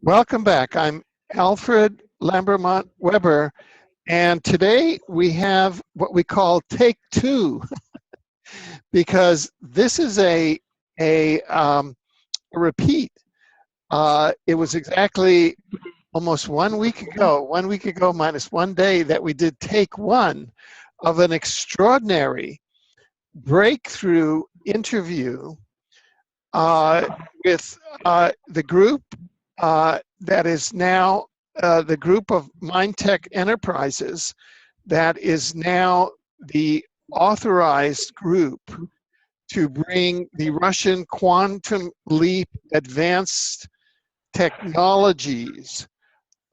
Welcome back. I'm Alfred Lambremont Webre, and today we have what we call take two, because this is a repeat. It was exactly almost 1 week ago minus 1 day, that we did take one of an extraordinary breakthrough interview with the group that is now the group of MindTech Enterprises that is now the authorized group to bring the Russian quantum leap advanced technologies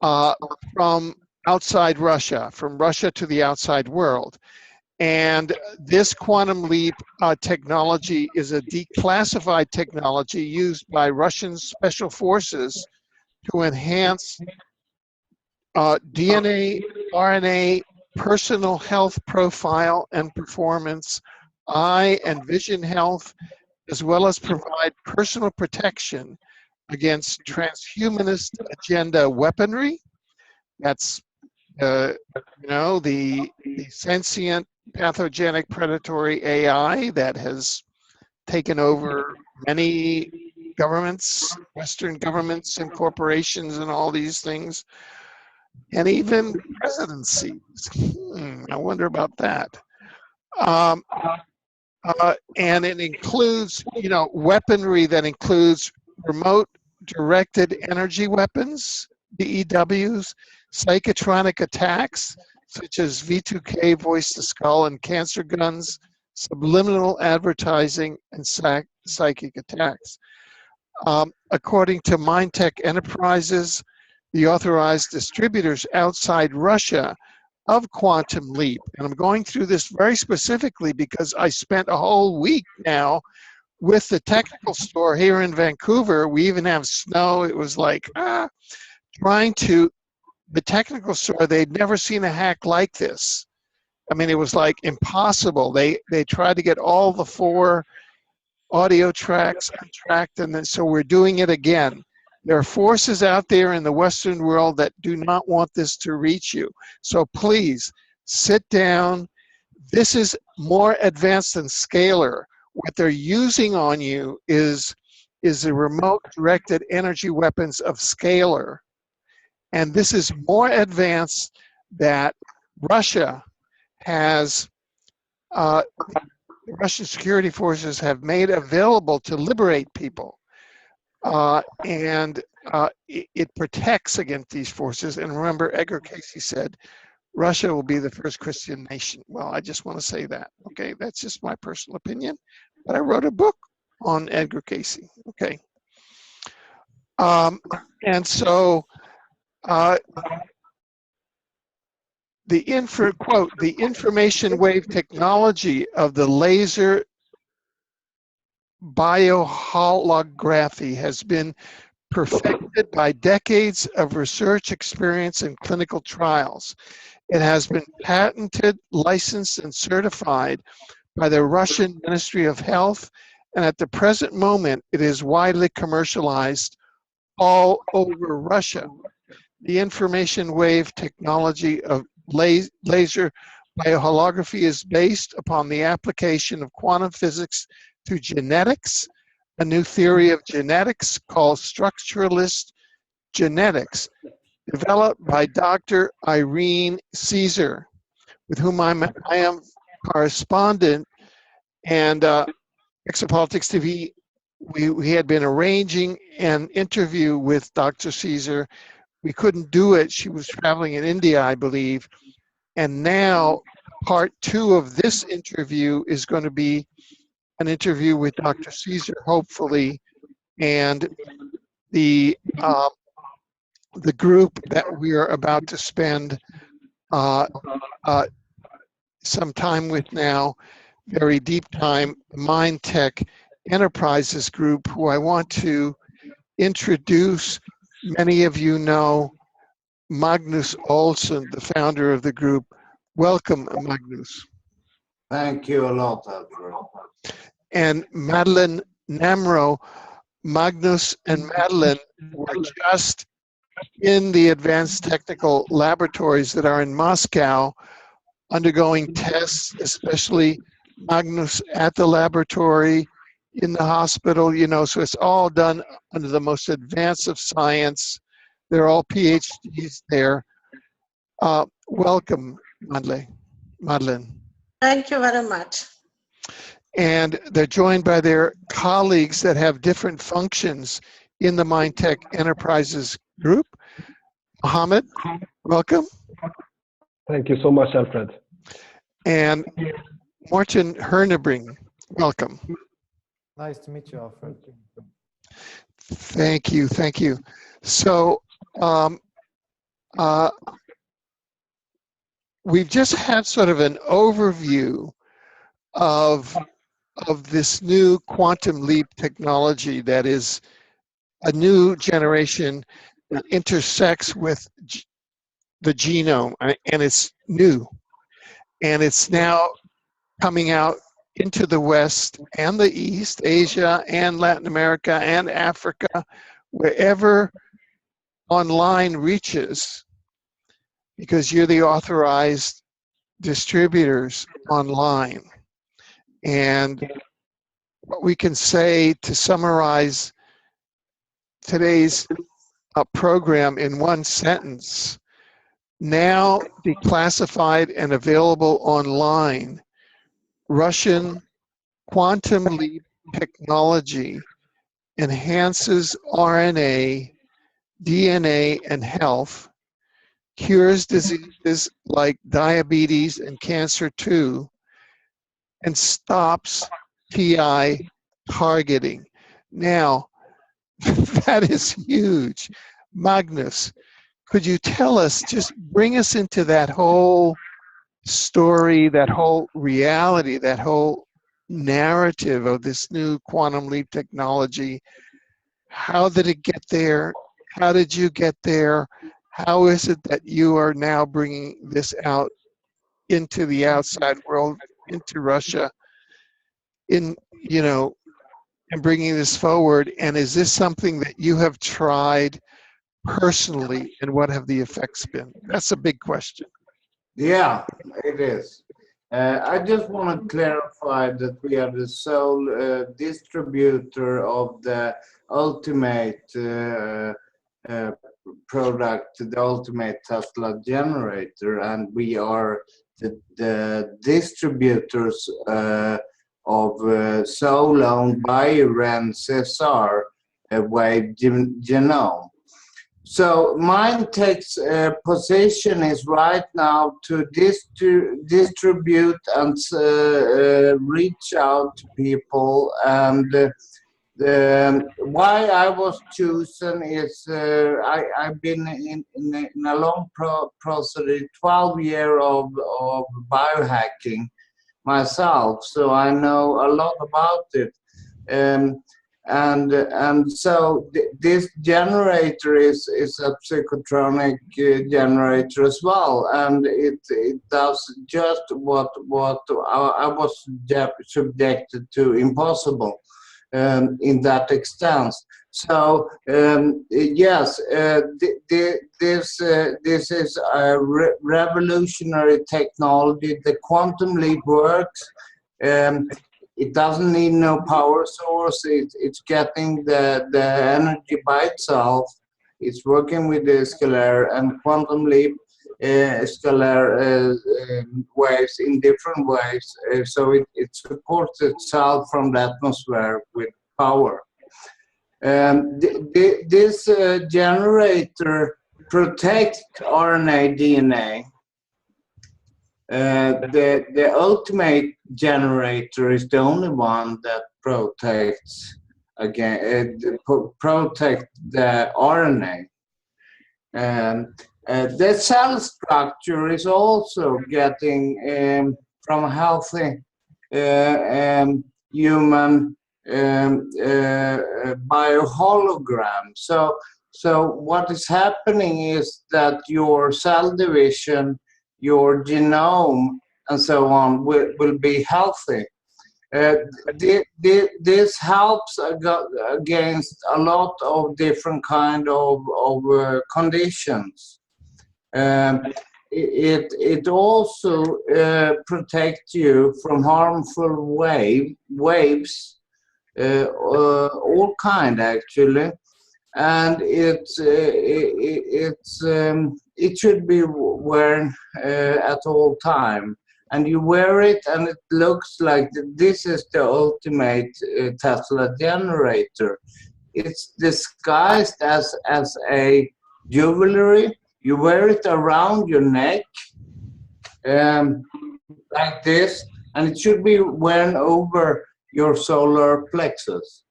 from outside Russia, from Russia to the outside world. And this quantum leap technology is a declassified technology used by Russian special forces to enhance DNA, RNA, personal health profile and performance, eye and vision health, as well as provide personal protection against transhumanist agenda weaponry. That's the sentient pathogenic predatory AI that has taken over many governments, Western governments and corporations and all these things, and even presidencies. I wonder about that. And it includes, weaponry that includes remote directed energy weapons, DEWs, psychotronic attacks, such as V2K, voice to skull, and cancer guns, subliminal advertising, and psychic attacks. According to MindTech Enterprises, the authorized distributors outside Russia of Quantum Leap, and I'm going through this very specifically because I spent a whole week now with the technical store here in Vancouver. We even have snow. It was like, the technical store, they'd never seen a hack like this. I mean, it was like impossible. They tried to get all the 4 audio tracks untracked, and then so we're doing it again. There are forces out there in the Western world that do not want this to reach you. So please sit down. This is more advanced than Scalar. What they're using on you is the remote directed energy weapons of Scalar. And this is more advanced that Russia has, the Russian security forces have made available to liberate people. And it protects against these forces. And remember, Edgar Casey said, Russia will be the first Christian nation. Well, I just want to say that, okay? That's just my personal opinion. But I wrote a book on Edgar Casey, okay? And so, the information wave technology of the laser bioholography has been perfected by decades of research experience and clinical trials. It has been patented, licensed, and certified by the Russian Ministry of Health, and at the present moment, it is widely commercialized all over Russia. The information wave technology of laser bioholography is based upon the application of quantum physics to genetics, a new theory of genetics called structuralist genetics, developed by Dr. Irene Caesar, with whom I am correspondent, and Exopolitics TV. We had been arranging an interview with Dr. Caesar. We couldn't do it. She was traveling in India, I believe. And now part 2 of this interview is going to be an interview with Dr. Caesar, hopefully, and the group that we are about to spend some time with now, very deep time, MindTech Enterprises group, who I want to introduce. Many of you know Magnus Olsson, the founder of the group. Welcome, Magnus. Thank you a lot, Alfred. And Madlen, Namro. Magnus and Madlen were just in the advanced technical laboratories that are in Moscow undergoing tests, especially Magnus at the laboratory, in the hospital, you know, so it's all done under the most advanced of science. They're all PhDs there. Welcome, Madlen. Thank you very much. And they're joined by their colleagues that have different functions in the MindTech Enterprises group. Mohammed, welcome. Thank you so much, Alfred. And Morten Hernebring, welcome. Nice to meet you, Alfred. Thank you, thank you. So we've just had sort of an overview of this new quantum leap technology that is a new generation that intersects with the genome, and it's new. And it's now coming out into the West and the East, Asia and Latin America and Africa, wherever online reaches, because you're the authorized distributors online. And what we can say to summarize today's program in one sentence: now declassified and available online, Russian quantum leap technology enhances RNA, DNA, and health, cures diseases like diabetes and cancer too, and stops TI targeting. Now, that is huge. Magnus, could you tell us, just bring us into that whole story, that whole reality, that whole narrative of this new quantum leap technology? How did it get there? How did you get there? How is it that you are now bringing this out into the outside world, into Russia, in, you know, and bringing this forward? And is this something that you have tried personally, and what have the effects been? That's a big question. Yeah, it is. I just want to clarify that we are the sole distributor of the ultimate product, the ultimate Tesla generator, and we are the distributors of sole owned by Irene Cesar, Webre Genome. So MindTech's position is right now to distribute and reach out to people. And why I was chosen is I've been in a long process, 12 years of biohacking myself, so I know a lot about it. And so this generator is a psychotronic generator as well, and it does just what I was subjected to, impossible in that extent. So yes, this is a revolutionary technology. The quantum leap works. It doesn't need no power source. It's getting the energy by itself. It's working with the scalar and quantum leap scalar waves in different ways. So it supports itself from the atmosphere with power. This generator protects RNA, DNA. The ultimate generator is the only one that protects protect the RNA. The cell structure is also getting from a healthy human biohologram. So what is happening is that your cell division, your genome, and so on will be healthy. This helps against a lot of different kind of conditions. It also protects you from harmful waves, all kind actually, and it should be worn at all time. And you wear it, and it looks like this is the ultimate Tesla generator. It's disguised as a jewelry. You wear it around your neck, like this, and it should be worn over your solar plexus.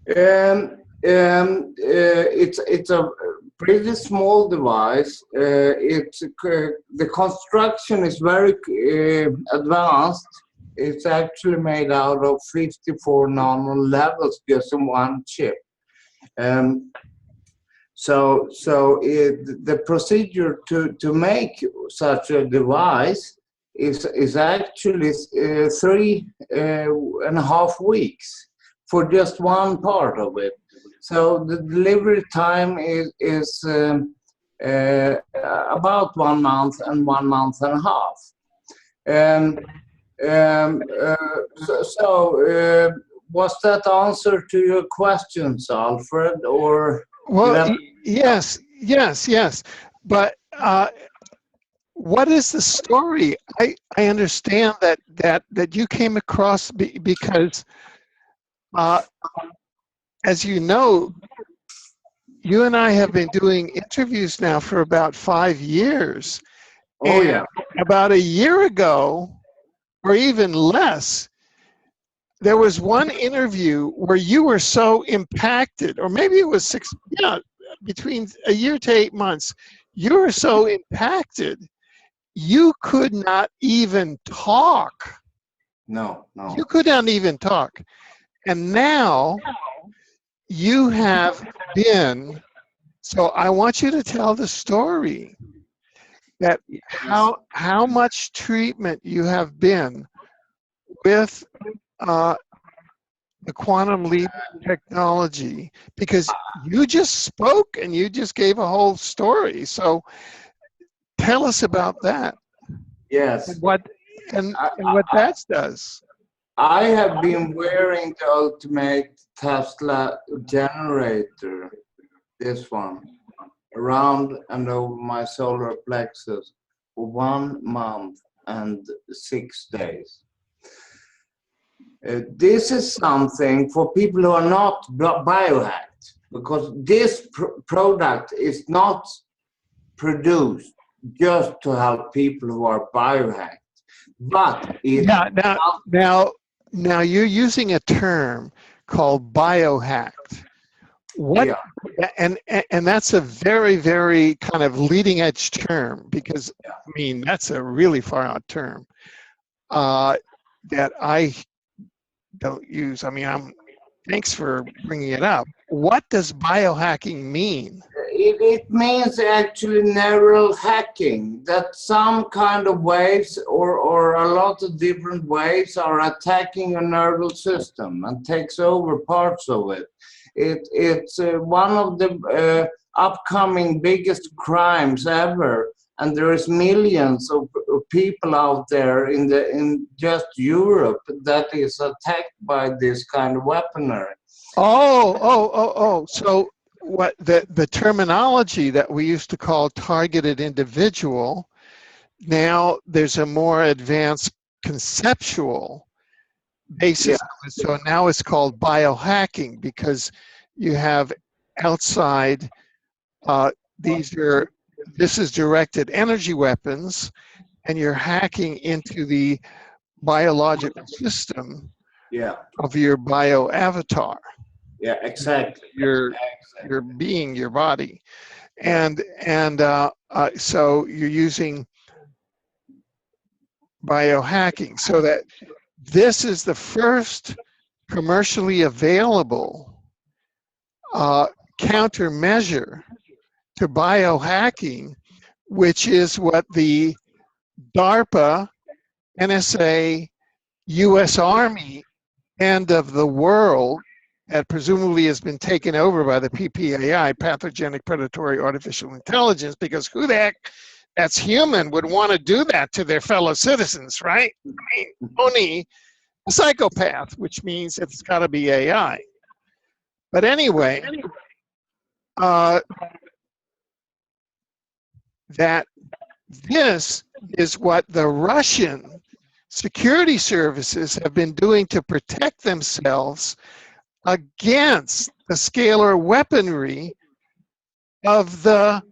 It's a pretty small device. The construction is very advanced. It's actually made out of 54 nano levels just in one chip. So the procedure to make such a device is actually 3.5 weeks for just one part of it. So the delivery time is about 1 month and 1.5 months. Was that answer to your questions, Alfred, or? Well, yes. But what is the story? I understand that you came across because, as you know, you and I have been doing interviews now for about 5 years. Oh, yeah. About a year ago, or even less, there was one interview where you were so impacted, or maybe it was between a year to 8 months, you were so impacted, you could not even talk. No. You could not even talk. And now you have been, so I want you to tell the story that how much treatment you have been with the quantum leap technology, because you just spoke and you just gave a whole story. So tell us about that. Yes. And what that does. I have been wearing the ultimate Tesla generator, this one, around and over my solar plexus for 1 month and 6 days. This is something for people who are not biohacked, because this product is not produced just to help people who are biohacked, but now you're using a term called biohacked. What? Yeah. And that's a very, very kind of leading edge term, because I mean that's a really far out term that I don't use. I mean, thanks for bringing it up. What does biohacking mean? It means actually neural hacking, that some kind of waves or a lot of different waves are attacking your nervous system and takes over parts of it. It's one of the upcoming biggest crimes ever, and there is millions of people out there in just Europe that is attacked by this kind of weaponry. Oh. So what the terminology that we used to call targeted individual, now there's a more advanced conceptual basis. Yeah. So now it's called biohacking, because you have outside, this is directed energy weapons, and you're hacking into the biological system of your bio avatar. Yeah, exactly. Your being, your body, and so you're using biohacking, so that this is the first commercially available countermeasure to biohacking, which is what the DARPA, NSA, U.S. Army end of the world that presumably has been taken over by the PPAI, pathogenic predatory artificial intelligence, because who the heck that's human would want to do that to their fellow citizens, right? I mean, only a psychopath, which means it's got to be AI. But anyway, that this is what the Russian security services have been doing to protect themselves against the scalar weaponry of the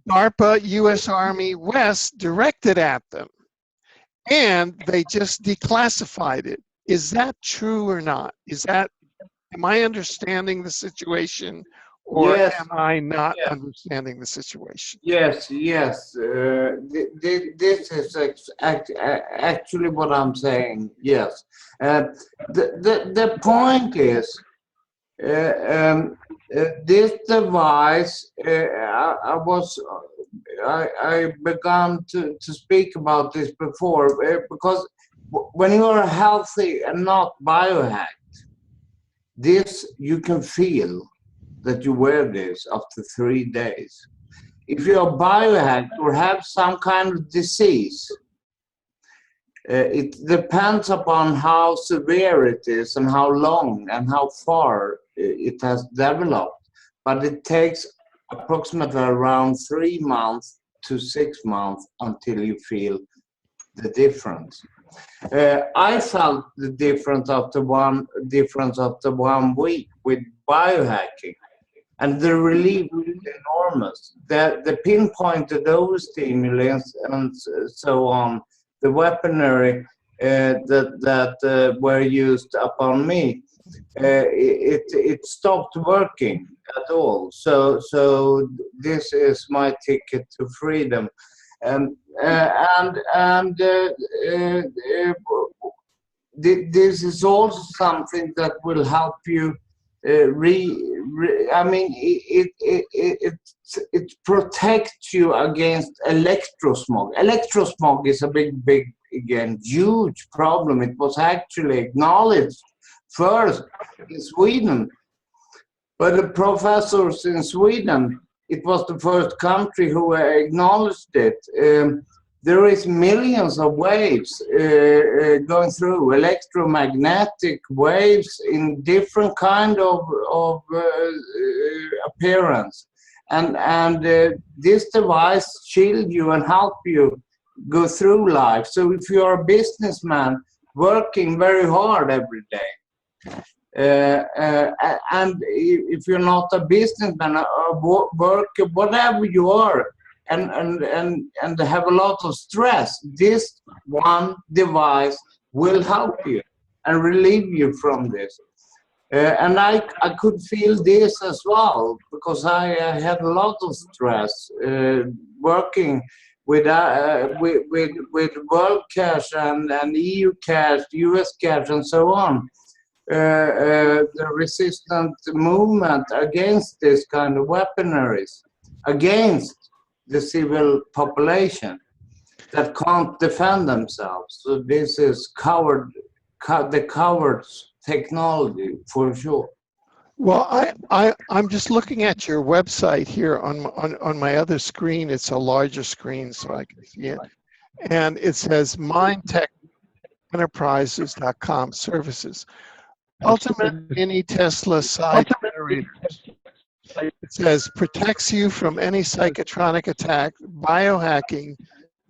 DARPA U.S. Army West directed at them. And they just declassified it. Is that true or not? Am I understanding the situation, or Yes. am I not Yes. understanding the situation? Yes. This is actually what I'm saying. Yes. The point is, this device. I began to speak about this before, because when you are healthy and not biohacked, this you can feel that you wear this after 3 days. If you are biohacked or have some kind of disease, it depends upon how severe it is and how long and how far it has developed. But it takes approximately around 3 months to 6 months until you feel the difference. I felt the difference after 1 week with biohacking, and the relief was enormous. The pinpointed overstimulants and so on, the weaponry that were used upon me, it stopped working at all. So this is my ticket to freedom. This is also something that will help you. I mean, it protects you against electrosmog. Electrosmog is a big, again, huge problem. It was actually acknowledged first in Sweden, but the professors in Sweden, it was the first country who acknowledged it. There is millions of waves going through, electromagnetic waves in different kind of appearance, and this device shield you and help you go through life. So if you are a businessman working very hard every day, and if you're not a businessman, a worker, whatever you are, and have a lot of stress, this one device will help you and relieve you from this. And I could feel this as well, because I had a lot of stress working with World Cache and EU Cache, US Cache, and so on. The resistant movement against this kind of weaponaries, against the civil population that can't defend themselves. So this is the coward's technology for sure. Well, I'm just looking at your website here on my other screen. It's a larger screen so I can see it. And it says mindtechenterprises.com services. Ultimate mini Tesla side generators. It says protects you from any psychotronic attack, biohacking,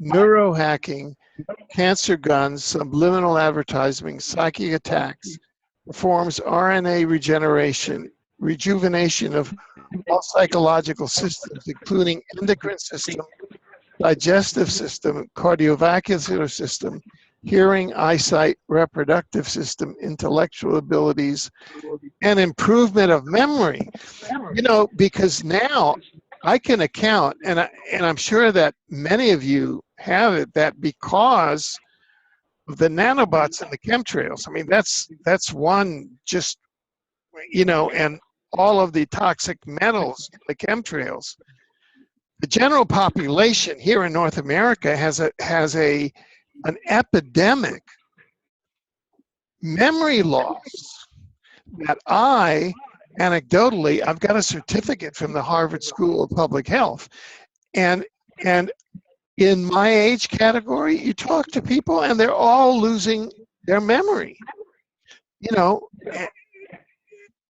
neurohacking, cancer guns, subliminal advertising, psychic attacks, performs RNA rejuvenation of all psychological systems, including endocrine system, digestive system, cardiovascular system, hearing, eyesight, reproductive system, intellectual abilities, and improvement of memory. You know, because now I can account, and I'm sure that many of you have it, that because of the nanobots and the chemtrails, I mean, that's one just, you know, and all of the toxic metals in the chemtrails. The general population here in North America has an epidemic memory loss that anecdotally, I've got a certificate from the Harvard School of Public Health, and in my age category, you talk to people and they're all losing their memory. You know,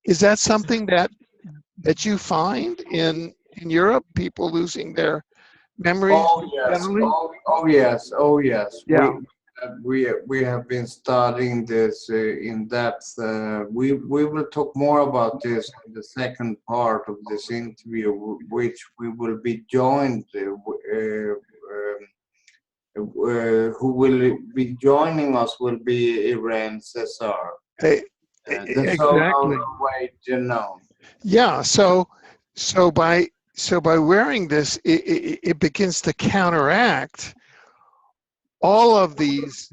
is that something that you find in Europe, people losing their memory? Oh yes, oh yes, oh yes. Yeah. We have been studying this in depth. We will talk more about this in the second part of this interview, which we will be joined. Who will be joining us will be Irene Cesar. Exactly. Way Genome. Yeah. So by wearing this, it begins to counteract all of these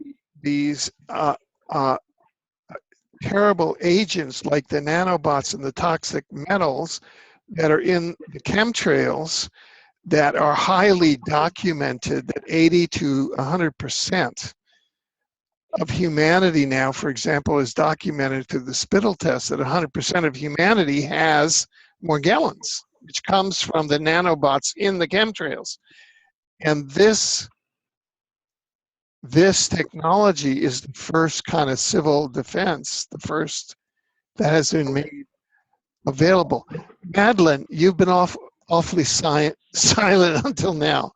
terrible agents like the nanobots and the toxic metals that are in the chemtrails that are highly documented, that 80 to 100% of humanity now, for example, is documented through the spittle test that 100% of humanity has Morgellons, which comes from the nanobots in the chemtrails. And this technology is the first kind of civil defense, the first that has been made available. Madlen, you've been awfully silent until now.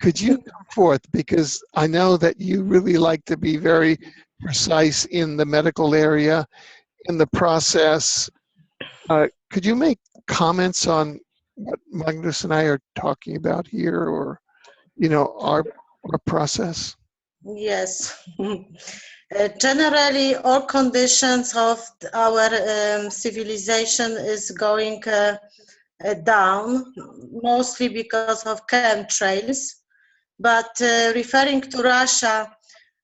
Could you come forth? Because I know that you really like to be very precise in the medical area, in the process. Could you make comments on what Magnus and I are talking about here, or, you know, our process? Yes. Generally, all conditions of our civilization is going down, mostly because of chemtrails. But referring to Russia,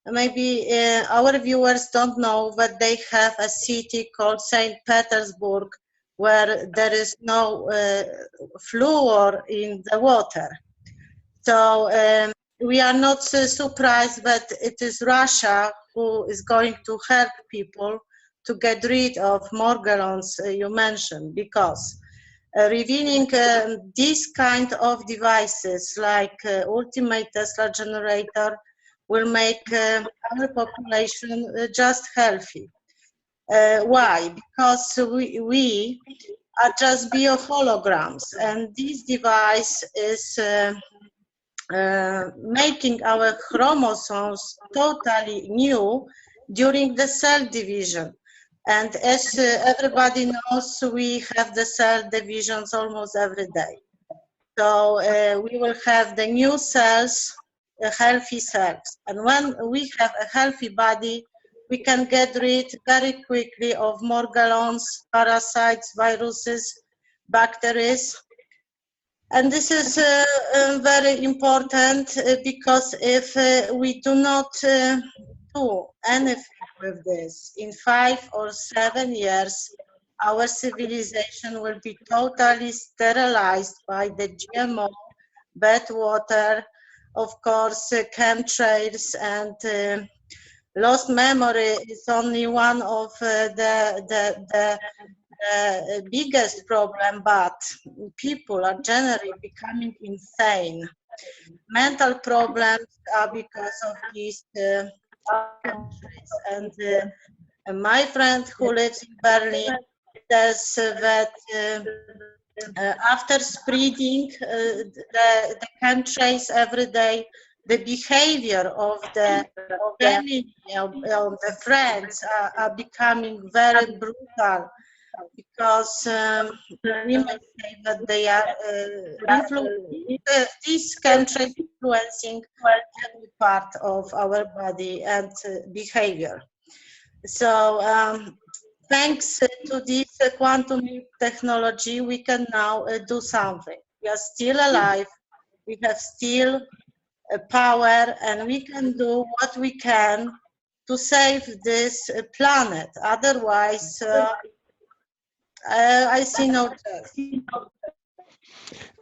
maybe our viewers don't know, but they have a city called St. Petersburg, where there is no fluor in the water. So we are not surprised that it is Russia who is going to help people to get rid of Morgellons you mentioned, because revealing these kind of devices like ultimate Tesla generator will make our population just healthy. Why? Because we are just bioholograms, and this device is making our chromosomes totally new during the cell division. And as everybody knows, we have the cell divisions almost every day. So we will have the new cells, healthy cells. And when we have a healthy body, we can get rid very quickly of Morgellons, parasites, viruses, bacteria. And this is very important because if we do not do anything with this, in 5 or 7 years, our civilization will be totally sterilized by the GMO, bad water, of course, chemtrails, and lost memory is only one of the biggest problem, but people are generally becoming insane. Mental problems are because of these countries. And my friend who lives in Berlin says that after spreading the chemtrails every day, the behavior of the family, of the friends are becoming very brutal, because we may say that they are these chemtrails influencing every part of our body and behavior. So thanks to this quantum technology, we can now do something. We are still alive, we have still power, and we can do what we can to save this planet. Otherwise, I see no chance.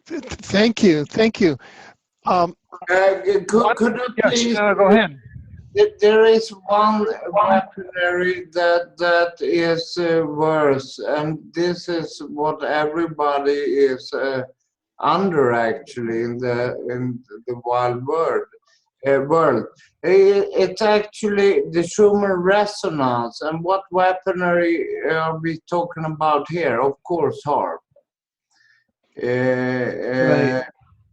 Thank you. Could I please, go ahead. there is one weaponry that is worse, and this is what everybody is under actually in the wild world. It's actually the Schumann resonance, and what weaponry are we talking about here? Of course, Zharp. Right.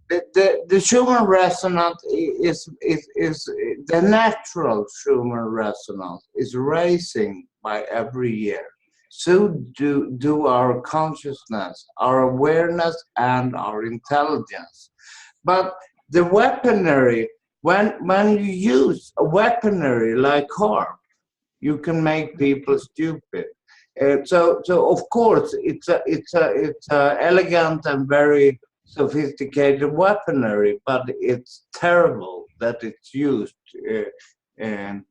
The Schumann resonance is the natural Schumann resonance is raising by every year. So do our consciousness, our awareness, and our intelligence. But the weaponry, when you use a weaponry like Zharp, you can make people stupid. So of course it's a elegant and very sophisticated weaponry, but it's terrible that it's used in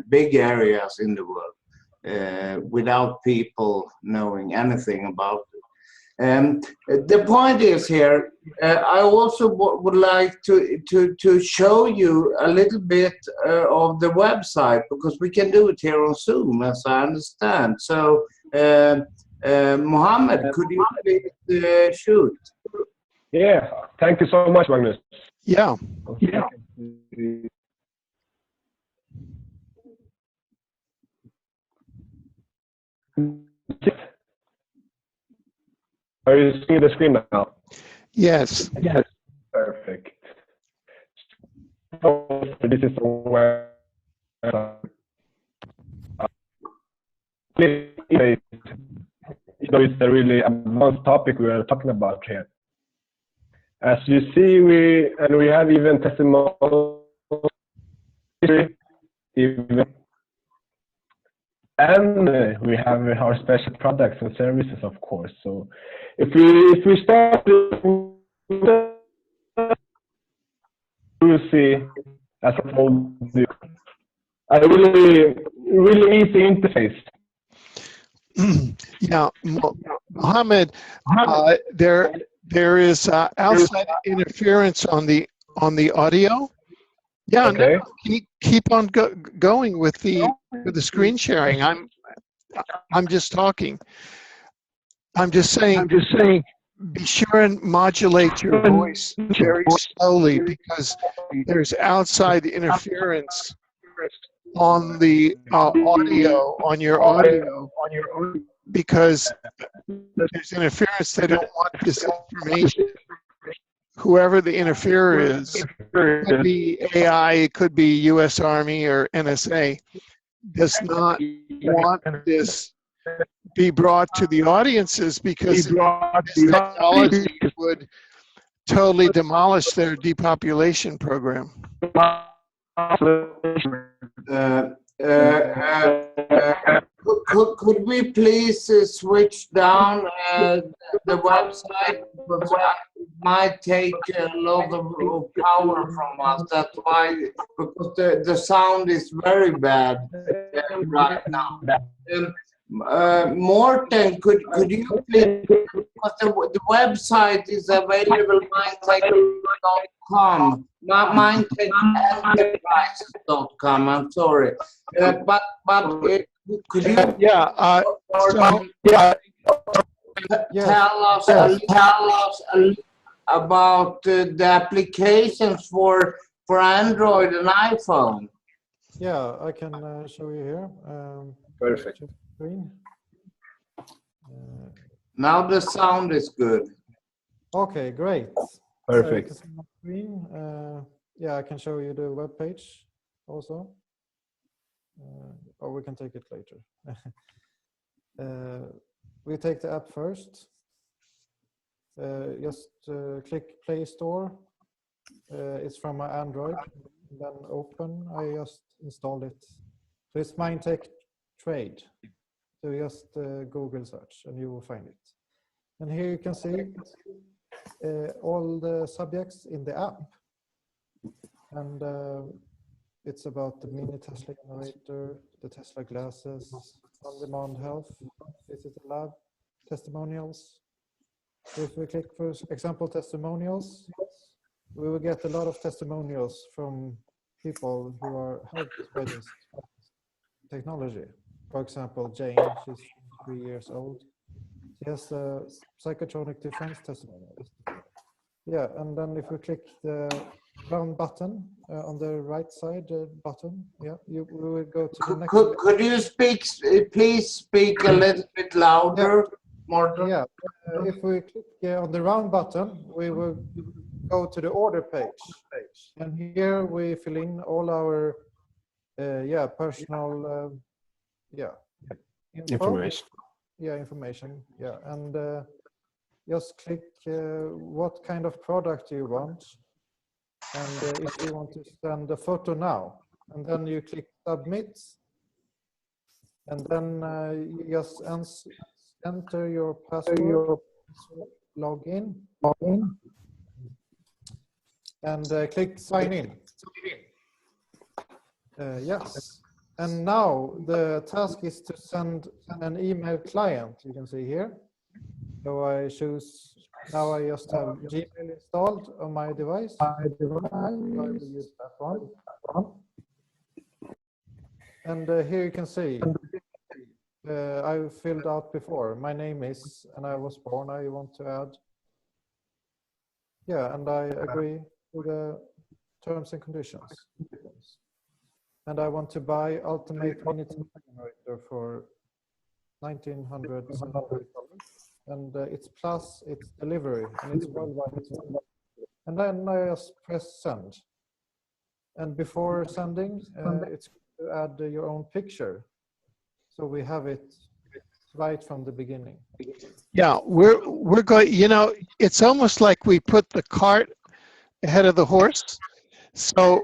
big areas in the world without people knowing anything about it. The point is here, I also would like to show you a little bit of the website, because we can do it here on Zoom, as I understand. So, Mohammed, could you please shoot? Yeah, thank you so much, Magnus. Yeah. Yeah. Are you seeing the screen now? Yes. Yes. Perfect. So this is where it's a really advanced topic we are talking about here. As you see, we have even testimonials, and we have our special products and services, of course. So if we start, we'll see, as I told you, a really easy interface. Yeah, Mohammed, there is outside interference on the audio. Yeah, Okay. no, keep on going with the screen sharing. I'm just talking. I'm just saying. Be sure and modulate your voice very slowly, because there's outside interference on the audio, on your audio, because there's interference. They don't want this information. Whoever the interferer is, it could be AI, it could be U.S. Army or NSA, does not want this be brought to the audiences, because this technology would totally demolish their depopulation program. Could we please switch down the website, because it might take a lot of power from us. That's why, because the sound is very bad right now. Morten, could you please, because the website is available mindtech.com, not mindtechenterprises.com, I'm sorry. But could you tell us about the applications for Android and iPhone? Yeah, I can show you here. Perfect. Now the sound is good. Okay, great. Perfect. Screen. Yeah, I can show you the web page also. Or we can take it later. We take the app first. Just click Play Store. It's from my Android. Then open. I just installed it. So it's MindTech Trade. So just Google search and you will find it. And here you can see all the subjects in the app. And it's about the mini Tesla generator, the Tesla glasses, on-demand health, visit the lab, testimonials. If we click, for example, testimonials, we will get a lot of testimonials from people who are helped by this technology. For example, Jane, she's 3 years old. She has a psychotronic defense testimony. Yeah, and then if we click the round button on the right side button, yeah, we will go to the next. Could you please speak a little bit louder, Morten? Yeah, if we click on the round button, we will go to the order page. And here we fill in all our personal Information. Yeah, information. Yeah, and just click what kind of product you want, and if you want to send a photo now, and then you click submit, and then you just enter your password, log in, and click sign in. Yes. And now the task is to send an email client. You can see here. So I choose, now I just have Gmail installed on my device. I will use that one. And here you can see, I filled out before. My name is, and I was born, I want to add. Yeah, and I agree with the terms and conditions. And I want to buy Ultimate Unity Generator for $1,900. And it's plus its delivery, and it's worldwide. And then I just press send. And before sending, it's to add your own picture. So we have it right from the beginning. Yeah, we're going, you know, it's almost like we put the cart ahead of the horse. So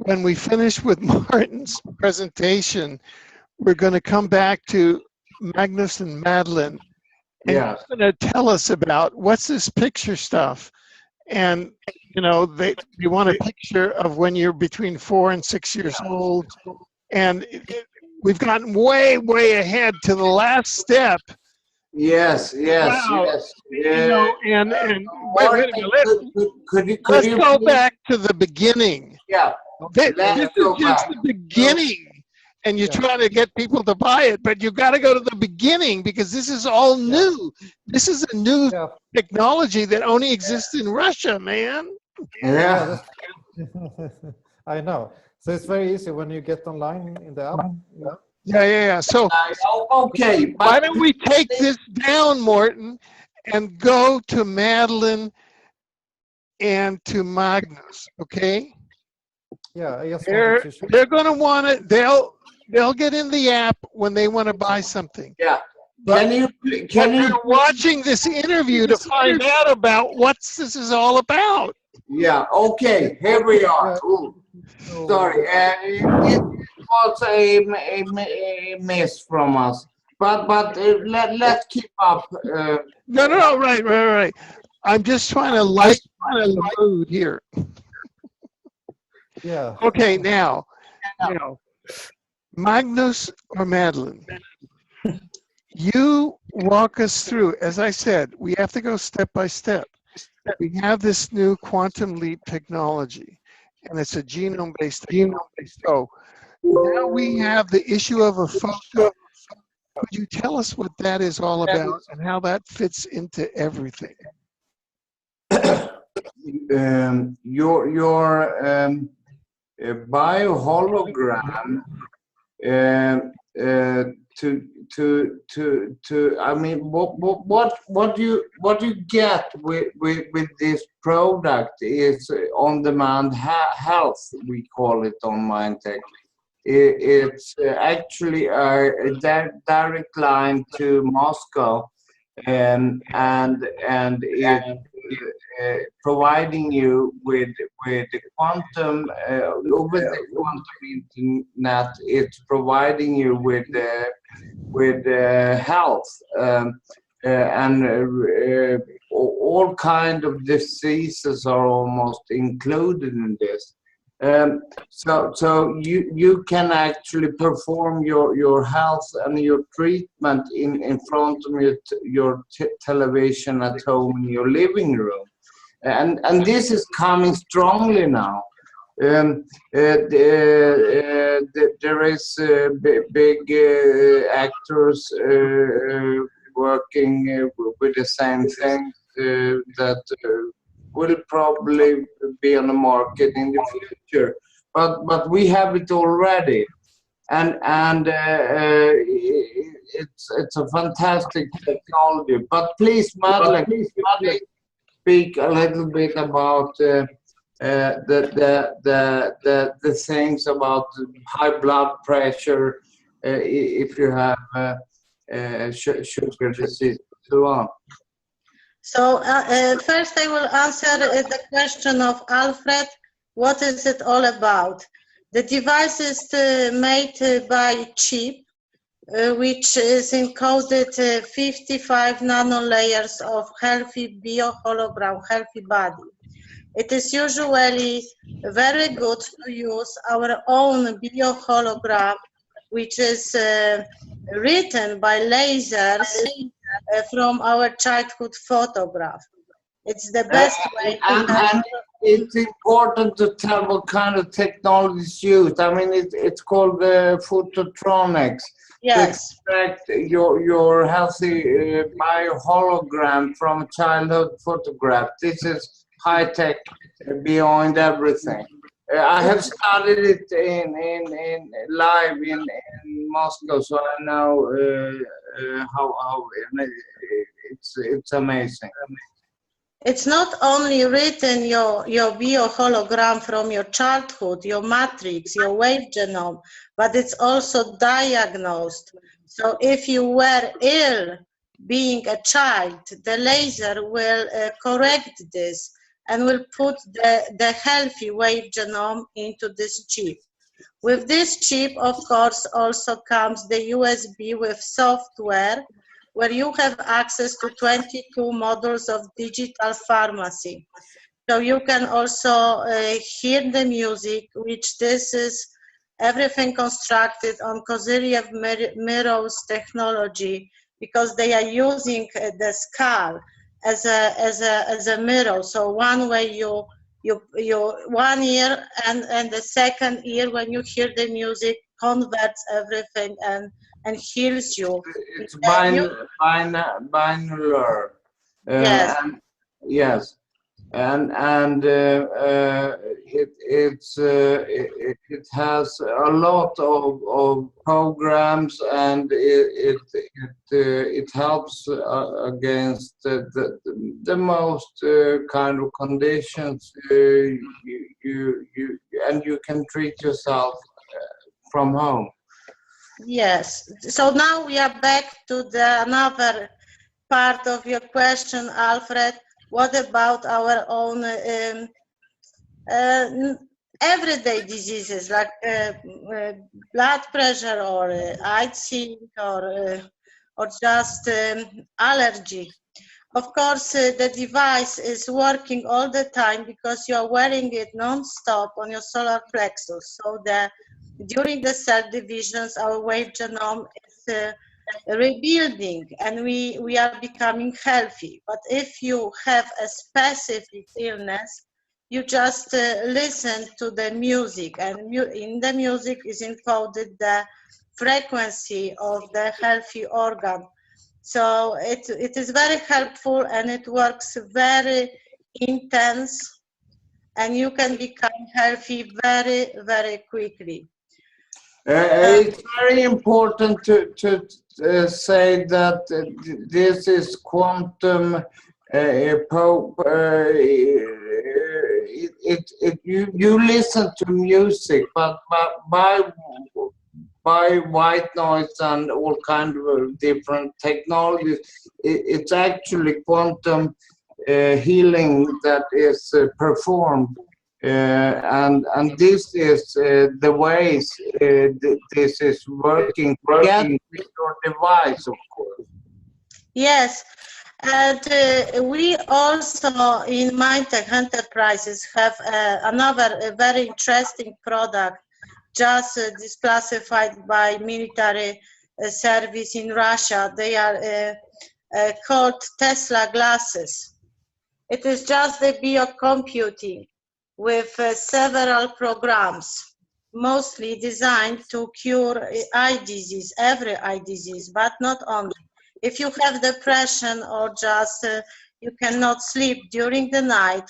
when we finish with Martin's presentation, we're going to come back to Magnus and Madlen, and Yeah. he's going to tell us about what's this picture stuff. And, you know, they want a picture of when you're between 4 and 6 years old. And we've gotten way, way ahead to the last step. Yes. Wow. You know, and wait a minute, Could let's you go please- back to the beginning. Yeah. This Let's is go just back. the beginning, and you're trying to get people to buy it, but you've got to go to the beginning because this is all new. This is a new technology that only exists in Russia, man. Yeah. I know. So it's very easy when you get online in the app. Yeah. So Okay. why don't we take this down, Morten, and go to Madlen and to Magnus, okay? Yeah, I just They're wanted to going to want it. They'll get in the app when they want to buy something. Yeah. But Can you they're watching this interview to find out about what this is all about. Yeah. Okay. Here we are. Ooh. Sorry. It was a miss from us. But let's keep up. No, right. I'm just trying to lighten the mood here. Yeah. Okay, now, Magnus or Madlen, you walk us through. As I said, we have to go step by step. We have this new quantum leap technology, and it's a genome-based technology. So now we have the issue of a photo. Could you tell us what that is all about and how that fits into everything? Your biohologram to I mean what you get with this product is on-demand health, we call it on Mindtech. It's actually a direct line to Moscow, and it providing you with the quantum over the quantum internet. It's providing you with health and all kind of diseases are almost included in this. So you can actually perform your health and your treatment in front of your television at home in your living room, and this is coming strongly now. There is big actors working with the same thing that will probably be on the market in the future. But we have it already, and it's a fantastic technology. But please, Madlen, speak a little bit about the things about high blood pressure, if you have sugar disease, so on. So first I will answer the question of Alfred. What is it all about? The device is made by chip, which is encoded 55 nanolayers of healthy biohologram, healthy body. It is usually very good to use our own biohologram, which is written by lasers from our childhood photograph. It's the best way to and it's important to tell what kind of technology is used. I mean, it's called Psychotronic. Yes. To extract your healthy biohologram from a childhood photograph. This is high tech beyond everything. I have studied it in live in Moscow, so I know how it's amazing. It's not only written your biohologram from your childhood, your matrix, your wave genome, but it's also diagnosed. So if you were ill being a child, the laser will correct this and will put the healthy wave genome into this chip. With this chip, of course, also comes the USB with software, where you have access to 22 modules of digital pharmacy. So you can also hear the music, which this is everything constructed on Kozyrev Mirror's technology, because they are using the skull as a mirror. So one way you one ear and the second ear, when you hear the music, converts everything and heals you. It's binaural. Yes. Yes, and it has a lot of programs, and it helps against the most kind of conditions. And you can treat yourself from home. Yes. So now we are back to another part of your question, Alfred. What about our own everyday diseases like blood pressure or eye or just allergy? Of course, the device is working all the time because you are wearing it non-stop on your solar plexus. So during the cell divisions, our wave genome is rebuilding and we are becoming healthy. But if you have a specific illness, you just listen to the music, and in the music is encoded the frequency of the healthy organ. So it is very helpful, and it works very intense, and you can become healthy very, very quickly. It's very important to say that this is quantum. You listen to music, but by white noise and all kinds of different technologies, it's actually quantum healing that is performed. And this is the ways this is working together with your device, of course. Yes, and we also in Mindtech Enterprises have another very interesting product just declassified by military service in Russia. They are called Tesla glasses. It is just the biocomputing. with several programs, mostly designed to cure eye disease, every eye disease, but not only. If you have depression or just you cannot sleep during the night,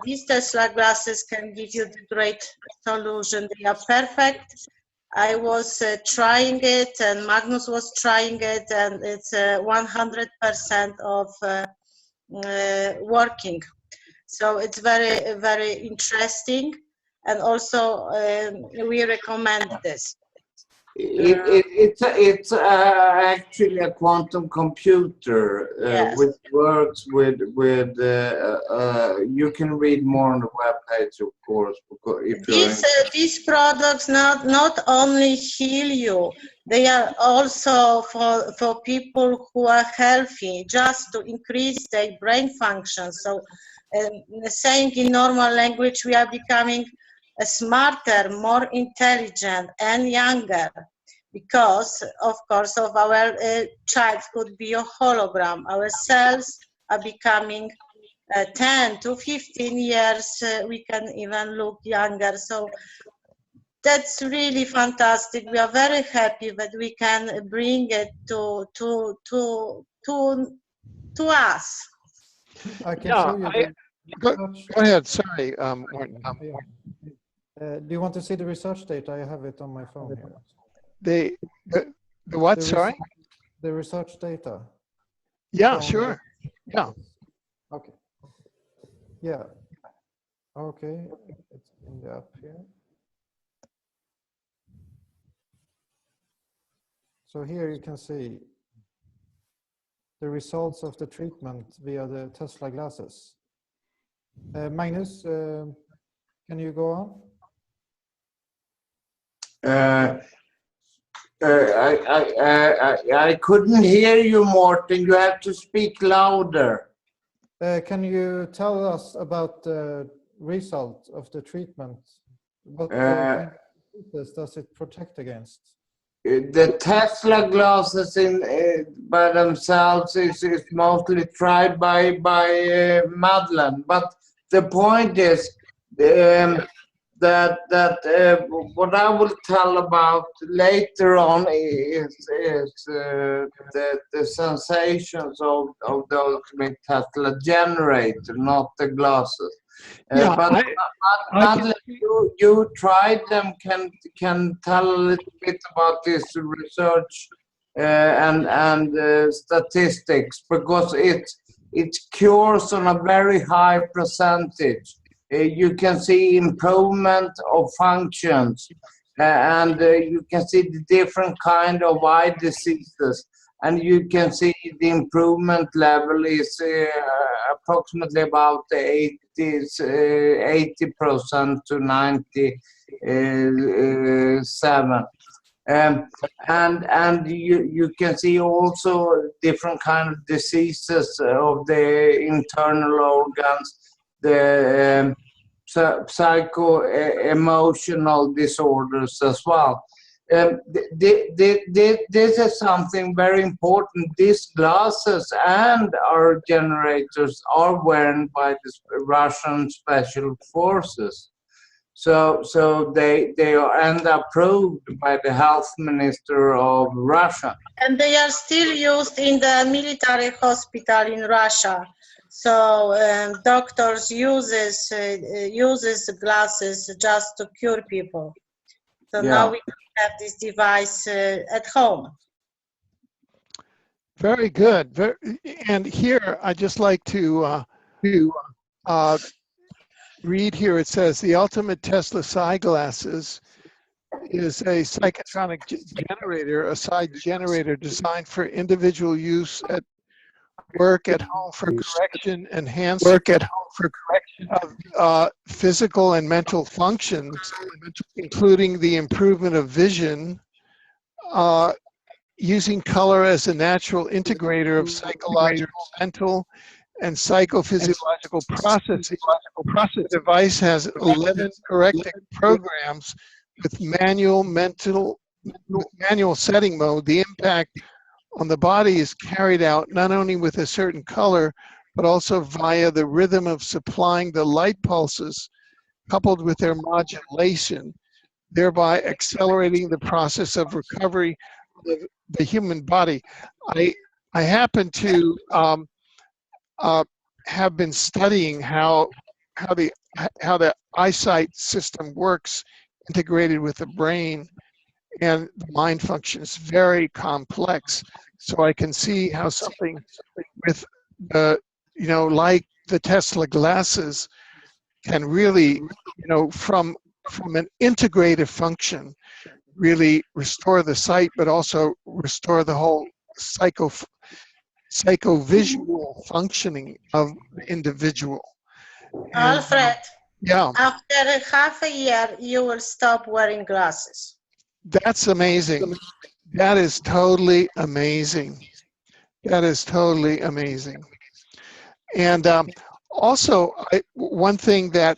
these Tesla glasses can give you the great solution. They are perfect. I was trying it, and Magnus was trying it, and it's 100% of working. So it's very, very interesting, and also we recommend this. It's actually a quantum computer Yes. which works with you can read more on the web page, of course, if These products not only heal you, they are also for people who are healthy, just to increase their brain function. So saying in normal language, we are becoming smarter, more intelligent, and younger, because, of course, of our childhood be a hologram. Our cells are becoming 10 to 15 years. We can even look younger. So that's really fantastic. We are very happy that we can bring it to us. I can show you. Go ahead. Sorry, Martin. Do you want to see the research data? I have it on my phone here. The what? Sorry. The research data. Yeah, sure. Yeah. Okay. Yeah. Okay. It's in the app here. So here you can see the results of the treatment via the Tesla glasses. Magnus, can you go on? I couldn't hear you, Martin. You have to speak louder. Can you tell us about the result of the treatment? What does it protect against? The Tesla glasses by themselves is mostly tried by Madlen, but the point is that what I will tell about later on is the sensations of the ultimate Tesla generator, not the glasses. Yeah, but Madlen, you tried them. Can tell a little bit about this research and statistics, because it cures on a very high percentage. You can see improvement of functions, and you can see the different kind of eye diseases, and you can see the improvement level is approximately about 80% to 97%. And you can see also different kind of diseases of the internal organs, the psycho-emotional disorders as well. This is something very important. These glasses and our generators are worn by the Russian special forces. So they are and approved by the health minister of Russia. And they are still used in the military hospital in Russia. So doctors uses glasses just to cure people. So now we have this device at home. Very good. And here I'd just like to read here. It says the ultimate Tesla eyeglasses is a psychotronic generator, a side generator designed for individual use at work, at home for correction, of physical and mental functions, including the improvement of vision, using color as a natural integrator of psychological, mental, and psychophysiological processes. The device has 11 correcting programs with manual setting mode. The impact on the body is carried out not only with a certain color, but also via the rhythm of supplying the light pulses coupled with their modulation, thereby accelerating the process of recovery of the human body. I happen to have been studying how the eyesight system works integrated with the brain and the mind function is very complex. So I can see how something with the, like the Tesla glasses can really, from an integrative function, really restore the sight, but also restore the whole psychovisual functioning of the individual. And, Alfred, yeah, after half a year, you will stop wearing glasses. that's amazing. That is totally amazing. That is totally amazing. And also, one thing that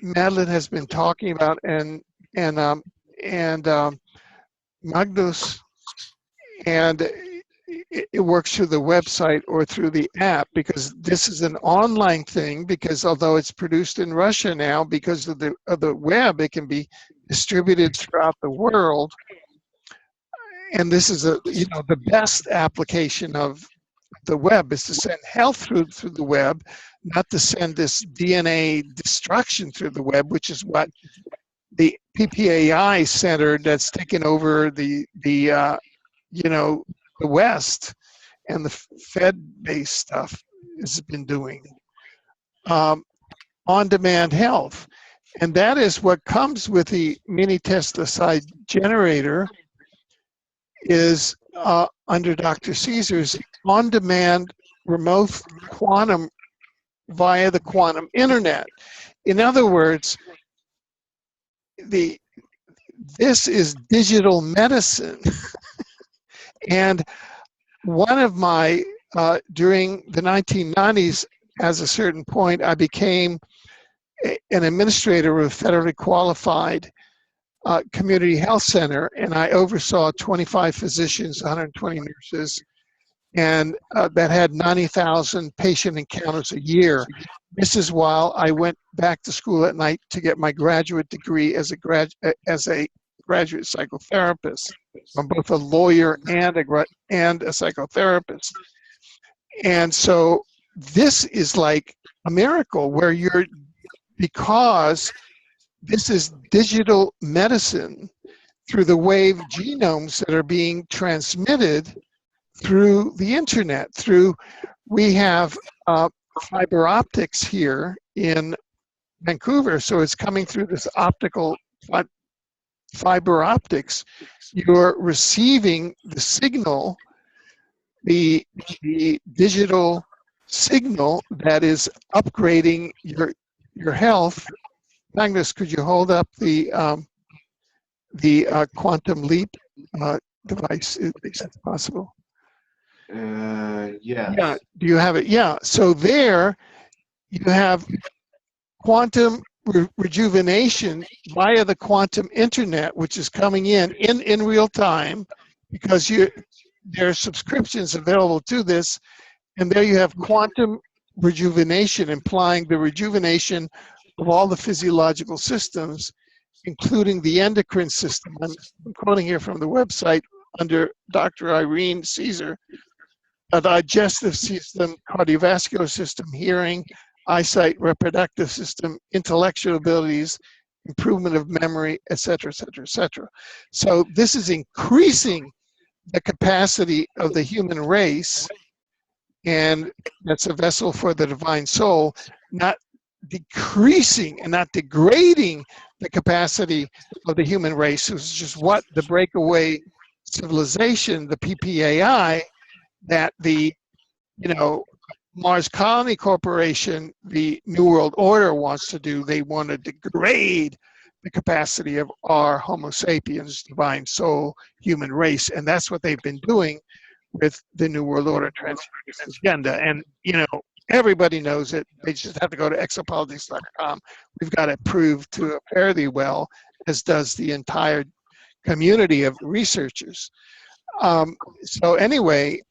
Madlen has been talking about, and Magnus, and it works through the website or through the app, because this is an online thing, because although it's produced in Russia now, because of the web, it can be distributed throughout the world. And this is the best application of the web is to send health through the web, not to send this DNA destruction through the web, which is what the PPAI center that's taken over the West and the Fed-based stuff has been doing. On-demand health. And that is what comes with the mini Declassified generator is under Dr. Caesar's on-demand remote quantum via the quantum internet. In other words, this is digital medicine. And one of my, during the 1990s, at a certain point, I became an administrator of a federally qualified community health center, and I oversaw 25 physicians, 120 nurses, and that had 90,000 patient encounters a year. This is while I went back to school at night to get my graduate degree as a graduate psychotherapist. I'm both a lawyer and a psychotherapist. And so this is like a miracle where because this is digital medicine through the wave genomes that are being transmitted through the internet. We have fiber optics here in Vancouver, so it's coming through this optical fiber optics. You're receiving the signal, the digital signal that is upgrading your health. Magnus, could you hold up the quantum leap device, if that's possible? Yeah. Yeah. Do you have it? Yeah. So there you have quantum rejuvenation via the quantum internet, which is coming in real time, because there are subscriptions available to this, and there you have quantum rejuvenation, implying the rejuvenation of all the physiological systems, including the endocrine system. I'm quoting here from the website under Dr. Irene Caesar: a digestive system, cardiovascular system, hearing, eyesight, reproductive system, intellectual abilities, improvement of memory, etc., etc., etc. So this is increasing the capacity of the human race, and that's a vessel for the divine soul, not decreasing and not degrading the capacity of the human race, which is what the breakaway civilization, the PPAI, that the Mars Colony Corporation, the New World Order, wants to do. They want to degrade the capacity of our Homo sapiens, divine soul, human race, and that's what they've been doing with the New World Order transhumanist agenda. And everybody knows it. They just have to go to exopolitics.com. We've got it proved to fairly well, as does the entire community of researchers. So anyway,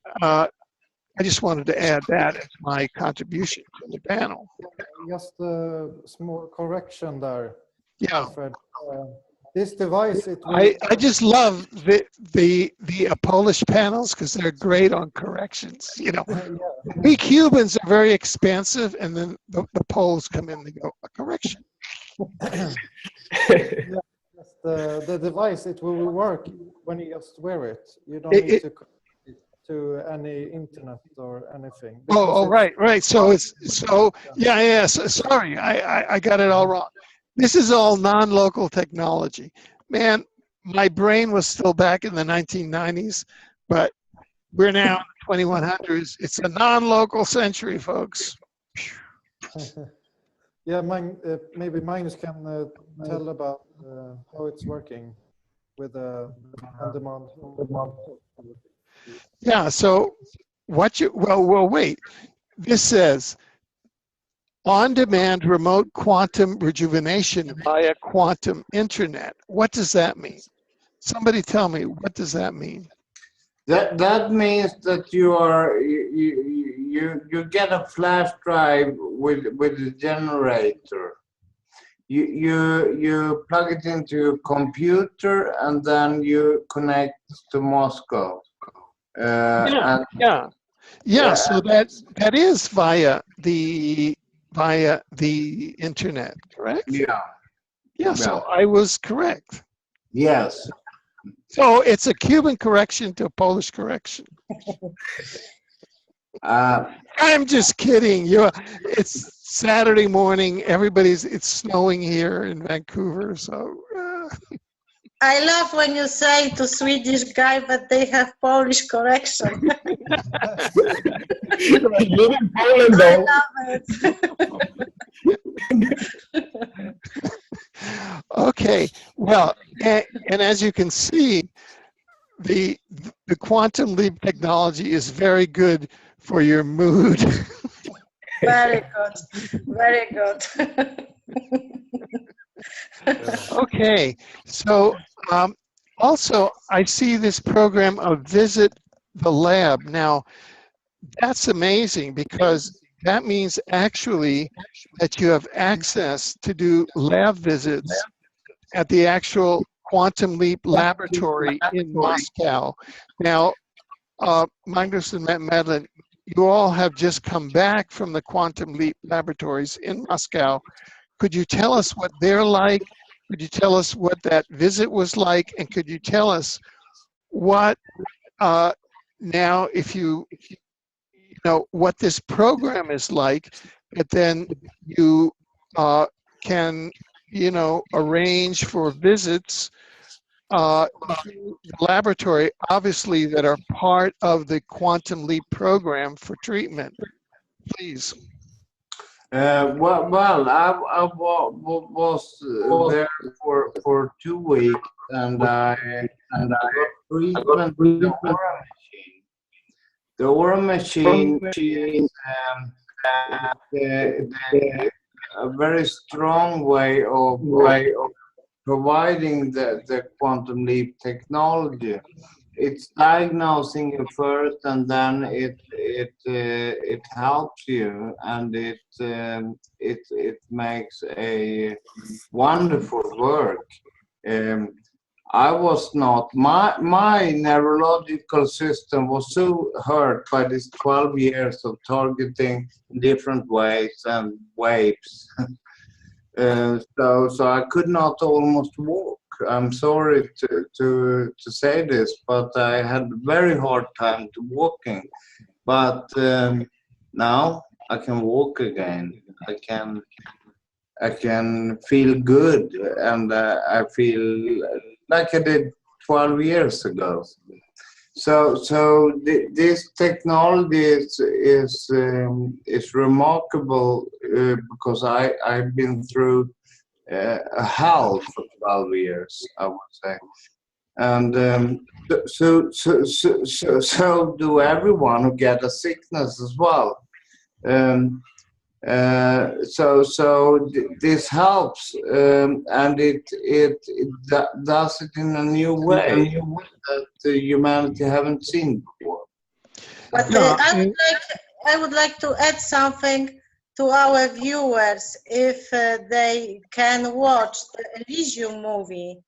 I just wanted to add that as my contribution to the panel. Just a small correction there, Yeah. Alfred. This device, it will... I just love the Polish panels because they're great on corrections. You know, we Cubans are very expansive, and then the Poles come in and go, a correction. The device, it will work when you just wear it. You don't need to connect it to any internet or anything. Oh, right. So yeah. So, sorry, I got it all wrong. This is all non-local technology. Man, my brain was still back in the 1990s, but we're now in the 2100s. It's a non-local century, folks. Yeah, maybe Magnus can tell about how it's working with on-demand. Yeah, so well, wait. This says, on-demand remote quantum rejuvenation via quantum internet. What does that mean? Somebody tell me, what does that mean? That means that you get a flash drive with a generator. You plug it into your computer and then you connect to Moscow. Yeah. So that is via the internet, correct? Yeah. So I was correct. Yes. So it's a Cuban correction to a Polish correction. I'm just kidding. It's Saturday morning. It's snowing here in Vancouver. So I love when you say to Swedish guy, but they have Polish correction. I love it. Okay. Well, and as you can see, the quantum leap technology is very good for your mood. Very good. Very good. Okay, so also I see this program of Visit the Lab. Now, that's amazing because that means actually that you have access to do lab visits at the actual Quantum Leap laboratory in Moscow. Now, Magnus and Madlen, you all have just come back from the Quantum Leap laboratories in Moscow. Could you tell us what they're like? Could you tell us what that visit was like? And could you tell us what, now if you know what this program is like, but then you can, arrange for visits to the laboratory, obviously, that are part of the Quantum Leap program for treatment. Please. I was there for 2 weeks, and I treatment with the Aura machine. The Aura machine is a very strong way of providing the quantum leap technology. It's diagnosing you first, and then it helps you, and it makes a wonderful work. I was not, my neurological system was so hurt by these 12 years of targeting different ways and waves. So I could not almost walk. I'm sorry to say this, but I had a very hard time to walking. But now I can walk again. I can feel good, and I feel like I did 12 years ago. So this technology is remarkable because I've been through a hell for 12 years, I would say, and so do everyone who get a sickness as well. So this helps, and it does it in a new way that humanity haven't seen before. But Yeah, I would like to add something to our viewers. If they can watch the Elysium movie,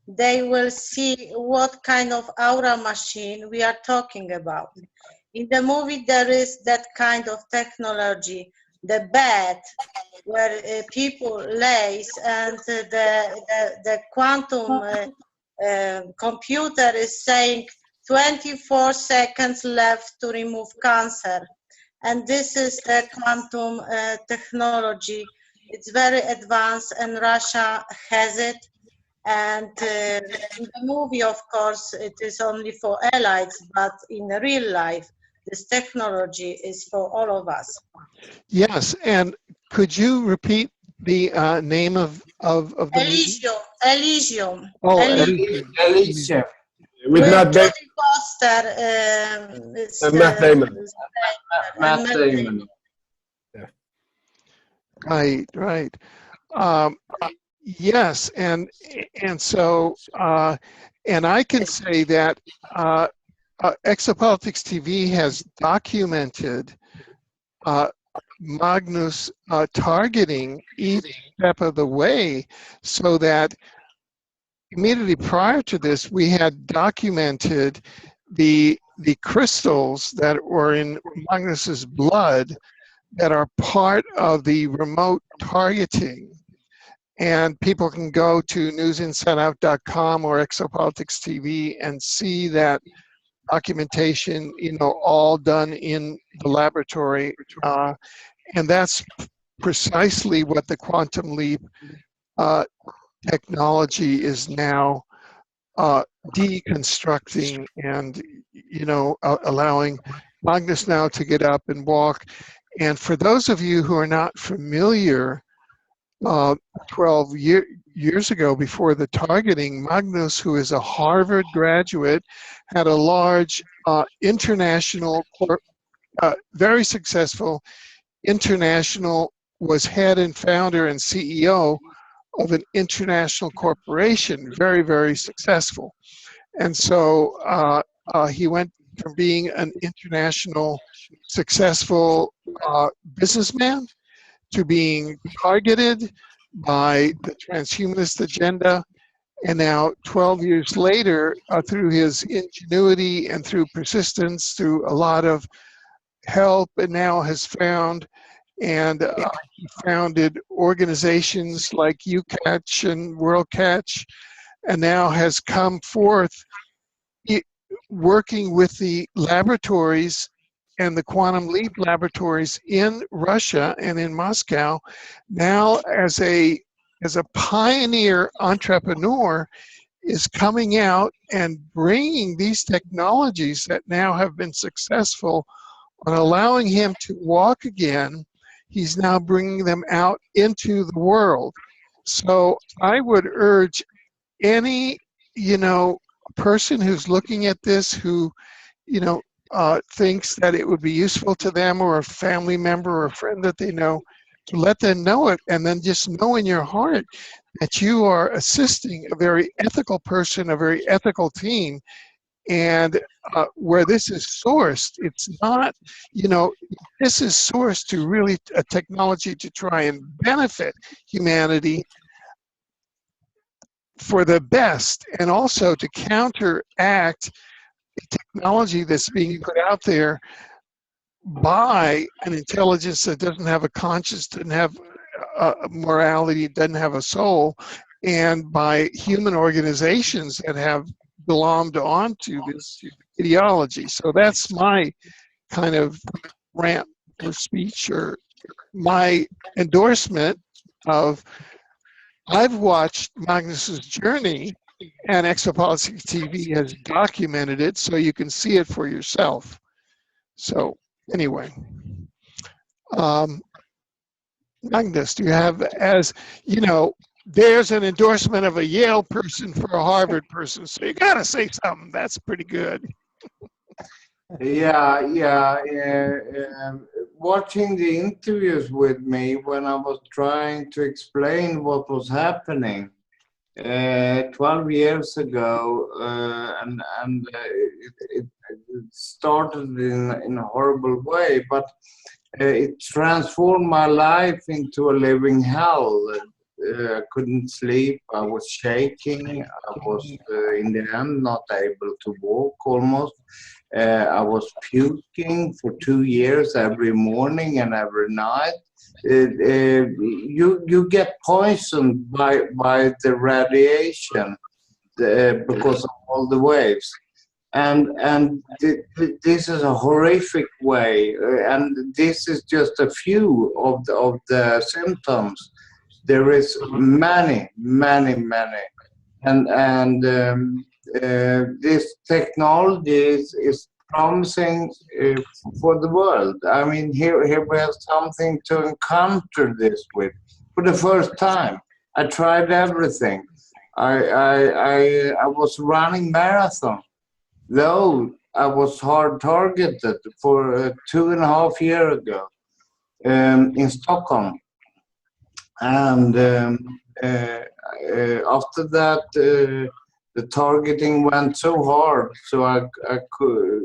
they will see what kind of aura machine we are talking about. In the movie, there is that kind of technology, the bed where people lays, and the quantum computer is saying 24 seconds left to remove cancer. And this is the quantum technology. It's very advanced, and Russia has it. And in the movie, of course, it is only for elites, but in real life, this technology is for all of us. yes. And could you repeat the name of the movie? Elysium. Oh, Elysium. Alicia. With Matt Damon. Jodie Foster. Matt Damon. Matt Damon. Right, right. Yes, and so and I can say that Exopolitics TV has documented Magnus targeting each step of the way, so that immediately prior to this, we had documented the crystals that were in Magnus's blood that are part of the remote targeting. And people can go to newsinsideout.com or Exopolitics TV and see that documentation, all done in the laboratory. And that's precisely what the quantum leap technology is now deconstructing, and allowing Magnus now to get up and walk. And for those of you who are not familiar, 12 years ago, before the targeting, Magnus, who is a Harvard graduate, had a large international, very successful international, was head and founder and CEO of an international corporation, very, very successful. And so he went from being an international successful businessman to being targeted by the transhumanist agenda. And now 12 years later, through his ingenuity and through persistence, through a lot of help, and now has found, and he founded organizations like UCatch and WorldCatch, and now has come forth working with the laboratories and the Quantum Leap laboratories in Russia and in Moscow, now as a pioneer entrepreneur, is coming out and bringing these technologies that now have been successful on allowing him to walk again. He's now bringing them out into the world. So I would urge any, person who's looking at this, who, thinks that it would be useful to them, or a family member or a friend that they know, to let them know it, and then just know in your heart that you are assisting a very ethical person, a very ethical team. And where this is sourced, it's not, this is sourced to really a technology to try and benefit humanity for the best, and also to counteract technology that's being put out there by an intelligence that doesn't have a conscience, doesn't have a morality, doesn't have a soul, and by human organizations that have belonged onto this ideology. So that's my kind of rant or speech, or my endorsement of, I've watched Magnus's journey, and Exopolitics TV has documented it, so you can see it for yourself. So anyway, Magnus, do you have, as there's an endorsement of a Yale person for a Harvard person, so you got to say something. That's pretty good. Yeah. Watching the interviews with me when I was trying to explain what was happening, 12 years ago, and it started in a horrible way, but it transformed my life into a living hell. I couldn't sleep, I was shaking, I was in the end not able to walk almost. I was puking for 2 years every morning and every night. You get poisoned by the radiation because of all the waves, and this is a horrific way, and this is just a few of the symptoms. There is many, and this technology is promising for the world. I mean, here we have something to encounter this with for the first time. I tried everything. I was running marathon, though I was hard targeted for 2.5 years ago in Stockholm, and after that. The targeting went so hard, so I could,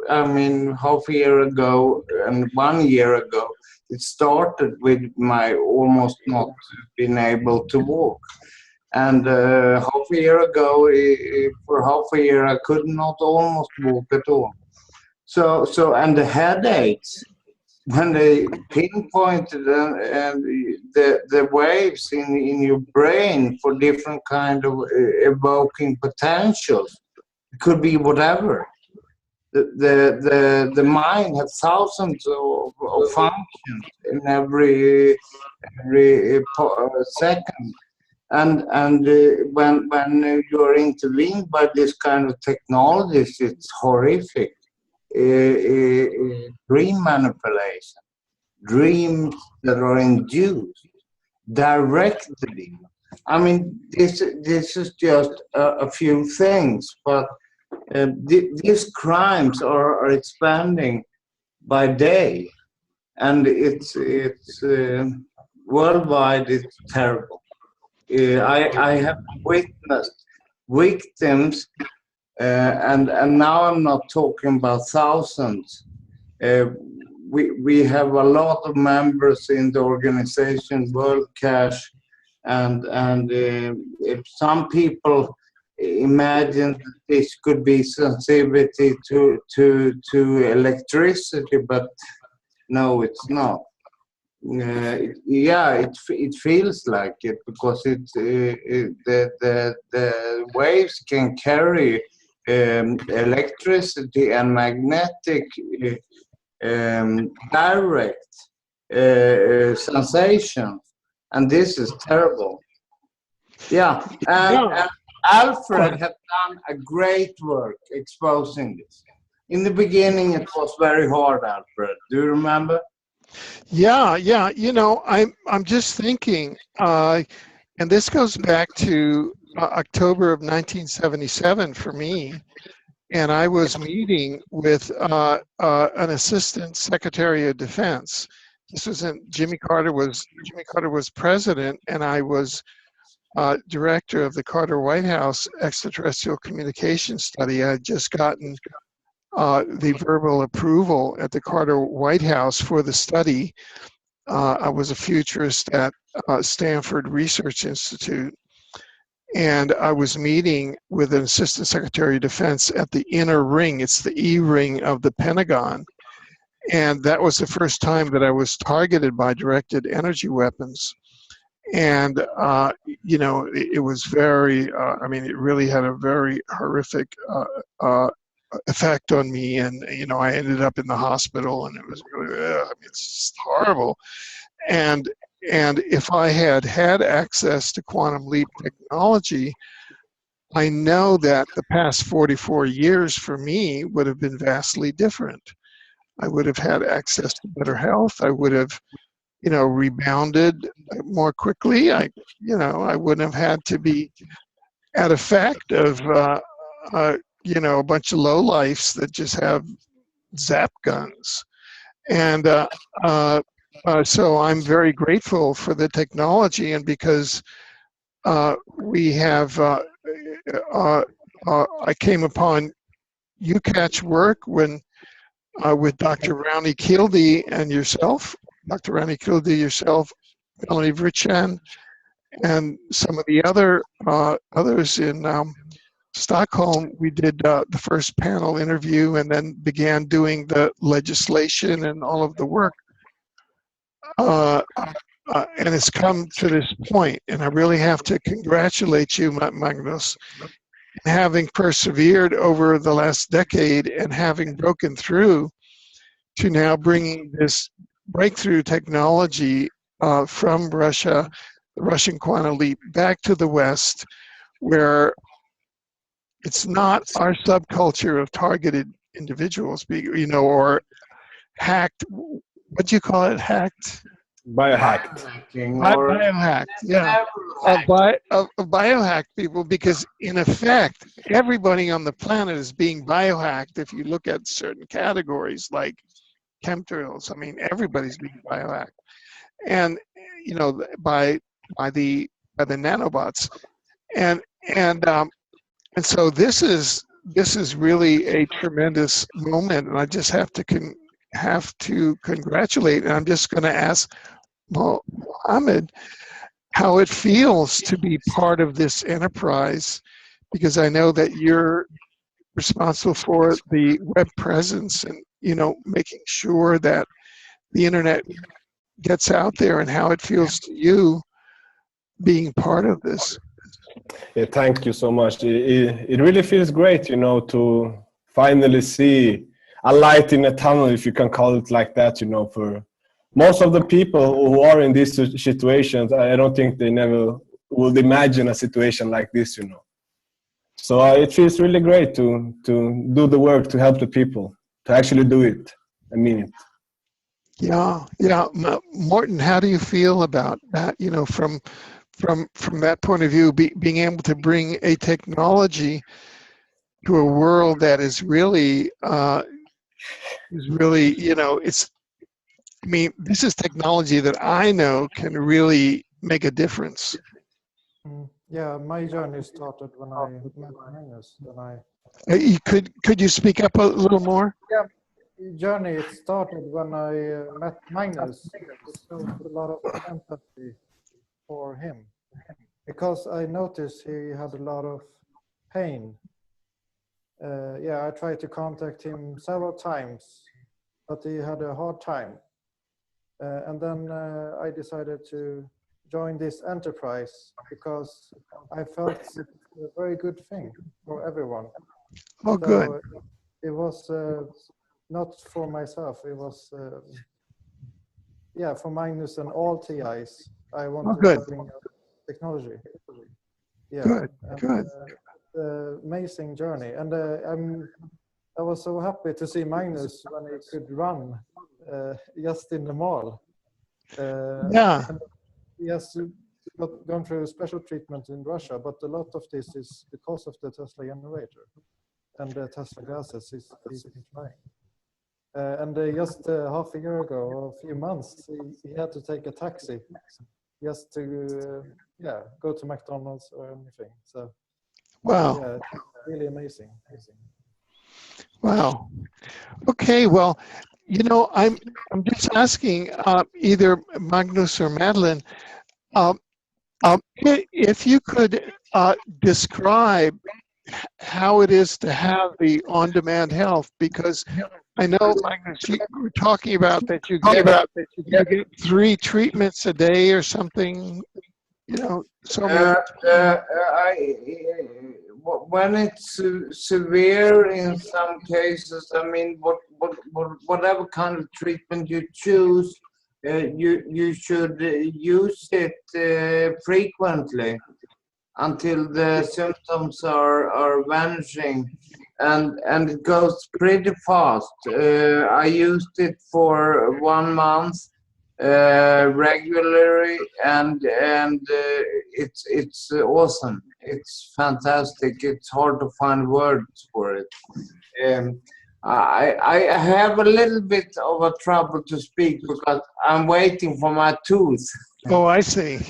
I mean, half a year ago and 1 year ago, it started with my almost not being able to walk. And half a year ago, for half a year, I could not almost walk at all. So and the headaches, when they pinpointed and the waves in your brain for different kind of evoking potentials, it could be whatever. The mind has thousands of functions in every second, and when you're intervened by this kind of technologies, it's horrific. Dream manipulation, dreams that are induced directly. I mean, this is just a few things, but these crimes are expanding by day, and it's worldwide. It's terrible. I have witnessed victims. And now I'm not talking about thousands. We have a lot of members in the organization, World Cash, and if some people imagine that this could be sensitivity to electricity, but no, it's not. Yeah, it feels like it because the waves can carry electricity and magnetic direct sensation, and this is terrible. Yeah, and Alfred has done a great work exposing this. In the beginning, it was very hard, Alfred. Do you remember? Yeah. You know, I'm just thinking, and this goes back to October of 1977 for me, and I was meeting with an assistant secretary of defense. This was Jimmy Carter was president, and I was director of the Carter White House extraterrestrial communication study. I had just gotten the verbal approval at the Carter White House for the study. I was a futurist at Stanford Research Institute, and I was meeting with an assistant secretary of defense at the inner ring. It's the E ring of the Pentagon. And that was the first time that I was targeted by directed energy weapons. And, you know, it was very, I mean, it really had a very horrific effect on me. And, you know, I ended up in the hospital, and it was really, I mean, it's just horrible. And if I had had access to quantum leap technology, I know that the past 44 years for me would have been vastly different. I would have had access to better health. I would have, you know, rebounded more quickly. You know, I wouldn't have had to be at effect of, you know, a bunch of lowlifes that just have zap guns. And so I'm very grateful for the technology, and because we have, I came upon UCatch work when with Dr. Rowney Kilde and yourself, Dr. Rowney Kilde, yourself, Melanie Vrichan, and some of the others in Stockholm. We did the first panel interview and then began doing the legislation and all of the work. And it's come to this point, and I really have to congratulate you, Magnus, having persevered over the last decade and having broken through to now bringing this breakthrough technology from Russia, the Russian quantum leap, back to the West, where it's not our subculture of targeted individuals, you know, or hacked. What do you call it? Hacked? Biohacked. Biohacked, yeah. Biohacked people, because in effect, everybody on the planet is being biohacked. If you look at certain categories like chemtrails, I mean, everybody's being biohacked, and you know, by the nanobots, and so this is really a tremendous moment, and I just have to congratulate. And I'm just going to ask Mohammed how it feels to be part of this enterprise, because I know that you're responsible for the web presence and, you know, making sure that the internet gets out there, and how it feels to you being part of this. Yeah, thank you so much. It really feels great, you know, to finally see a light in a tunnel, if you can call it like that, you know. For most of the people who are in these situations, I don't think they never would imagine a situation like this, you know. So it feels really great to do the work, to help the people, to actually do it. I mean it. Yeah. Morten, how do you feel about that? You know, from that point of view, being able to bring a technology to a world that is really, you know, it's. I mean, this is technology that I know can really make a difference. Yeah, my journey started when I met Magnus. Could you speak up a little more? Yeah, the journey, it started when I met Magnus. I showed a lot of empathy for him, because I noticed he had a lot of pain. Yeah, I tried to contact him several times, but he had a hard time. And then I decided to join this enterprise because I felt it's a very good thing for everyone. Oh, so good. It was not for myself. It was, yeah, for Magnus and all TIs. I wanted to bring up technology. Yeah. Good. Amazing journey, and I was so happy to see Magnus when he could run just in the mall. Yeah. He has gone through special treatment in Russia, but a lot of this is because of the Tesla generator and the Tesla glasses he's been trying. And just half a year ago, or a few months, he had to take a taxi just to go to McDonald's or anything. So wow. Yeah, really amazing. Wow. Okay, well, you know, I'm just asking either Magnus or Madlen, if you could describe how it is to have the on-demand health, because I know, Magnus, you were talking about that you get 3 treatments a day or something, you know. So when it's severe in some cases, I mean, whatever kind of treatment you choose, you should use it frequently until the symptoms are vanishing, and it goes pretty fast. I used it for 1 month regularly, and it's awesome. It's fantastic. It's hard to find words for it. I have a little bit of a trouble to speak because I'm waiting for my tooth. Oh, I see.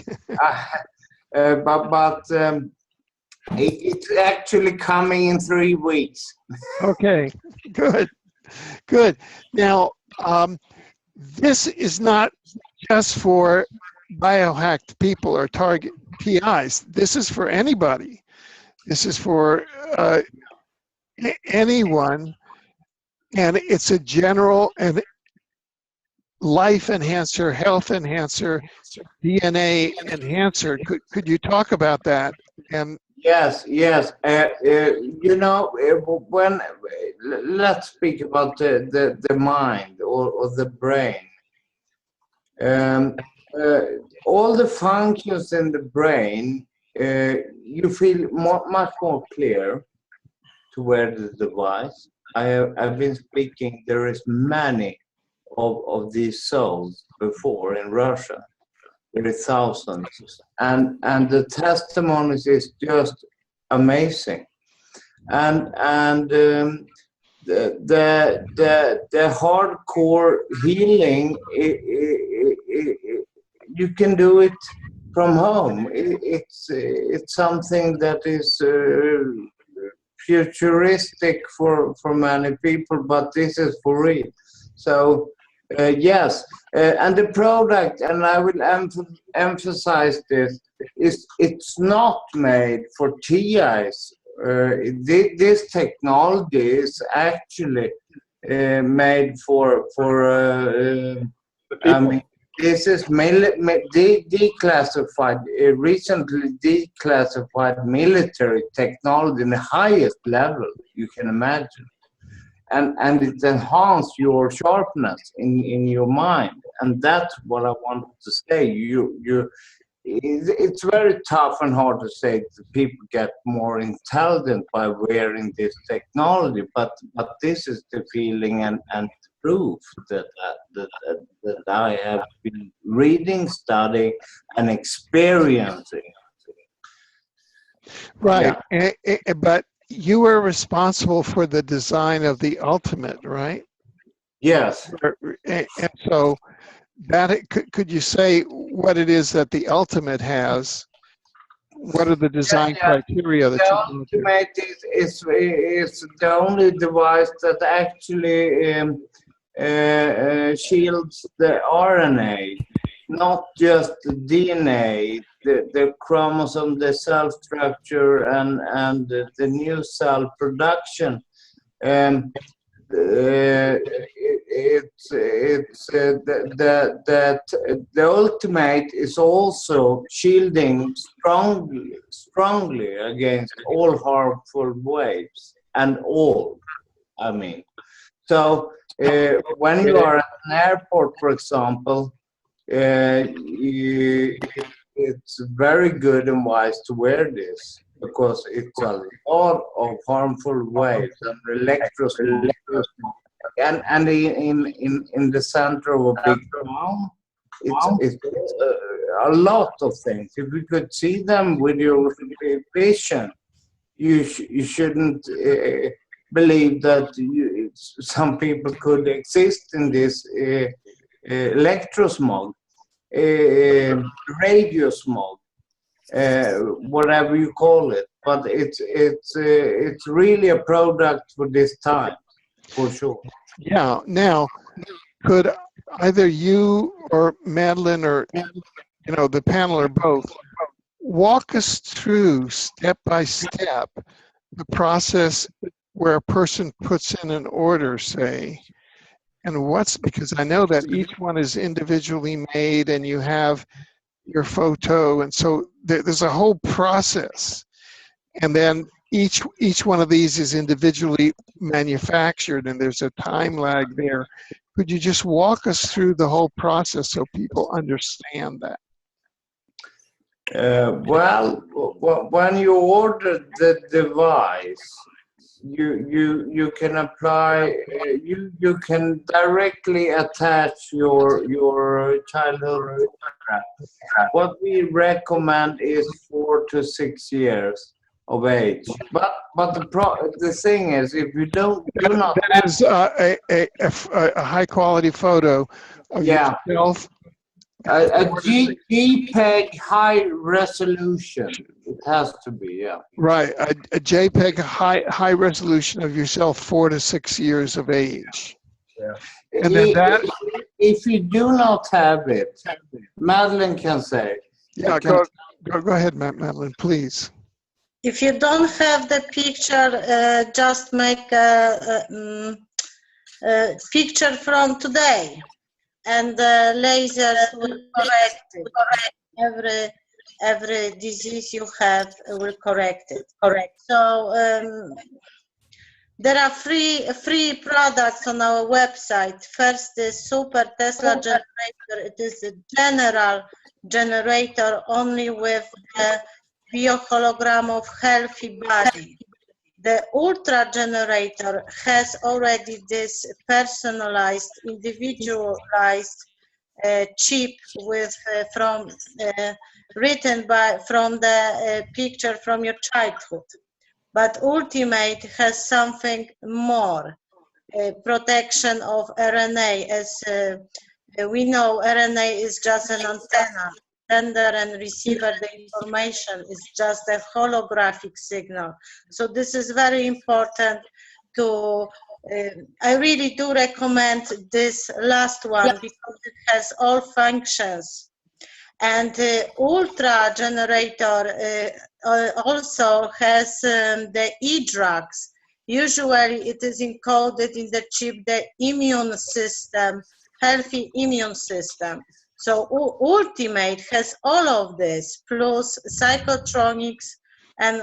It's actually coming in 3 weeks. Okay, good, good. Now, this is not just for biohacked people or target PIs. This is for anybody. This is for anyone, and it's a general and life enhancer, health enhancer, DNA enhancer. Could you talk about that? And Yes. You know, when let's speak about the mind or the brain. All the functions in the brain, you feel much more clear to wear the device. I've been speaking. There is many of these souls before in Russia. There are thousands, and the testimonies is just amazing, and the hardcore healing, you can do it from home. It's something that is futuristic for many people, but this is for real. So yes, and the product, and I will emphasize this, it's not made for TIs. This technology is actually made for I mean, this is declassified, recently declassified military technology in the highest level you can imagine. And it enhances your sharpness in your mind, and that's what I wanted to say. It's very tough and hard to say that people get more intelligent by wearing this technology, but this is the feeling and proof that I have been reading, studying, and experiencing. right, yeah. But you were responsible for the design of the ultimate, right? Yes. And so that could you say what it is that the ultimate has? What are the design criteria that the ultimate is the only device that actually shields the RNA, not just the DNA, the chromosome, the cell structure, and the new cell production. The ultimate is also shielding strongly against all harmful waves and all. I mean, so when you are at an airport, for example, it's very good and wise to wear this, because it's a lot of harmful waves and electrosmog. And in the center of a big town, it's a lot of things. If you could see them with your vision, you shouldn't believe that some people could exist in this electrosmog, radio smog, whatever you call it. But it's really a product for this time, for sure. Yeah. Now, could either you or Madlen or the panel or both walk us through step by step the process where a person puts in an order, say, and because I know that each one is individually made and you have your photo, and so there's a whole process, and then each one of these is individually manufactured, and there's a time lag there. Could you just walk us through the whole process so people understand that? Well, when you order the device, you can apply. You can directly attach your childhood. What we recommend is 4 to 6 years of age. But the thing is, if you do not, that is a high quality photo of yourself A JPEG high resolution. It has to be, yeah. Right, a JPEG high resolution of yourself 4 to 6 years of age. Yeah. And then that. If you do not have it, Madlen can say. Yeah, go ahead, Madlen, please. If you don't have the picture, just make a picture from today, and the lasers will correct it. Every disease you have will correct it. So there are free products on our website. First is Super Tesla Generator. It is a general generator only with the biohologram of healthy body. The Ultra Generator has already this personalized, individualized chip with written from the picture from your childhood. But Ultimate has something more, protection of RNA. As we know, RNA is just an antenna. Sender and receiver, the information is just a holographic signal. So this is very important to, I really do recommend this last one because it has all functions. And Ultra Generator also has the e-drugs. Usually it is encoded in the chip, the immune system, healthy immune system. So Ultimate has all of this, plus psychotronics and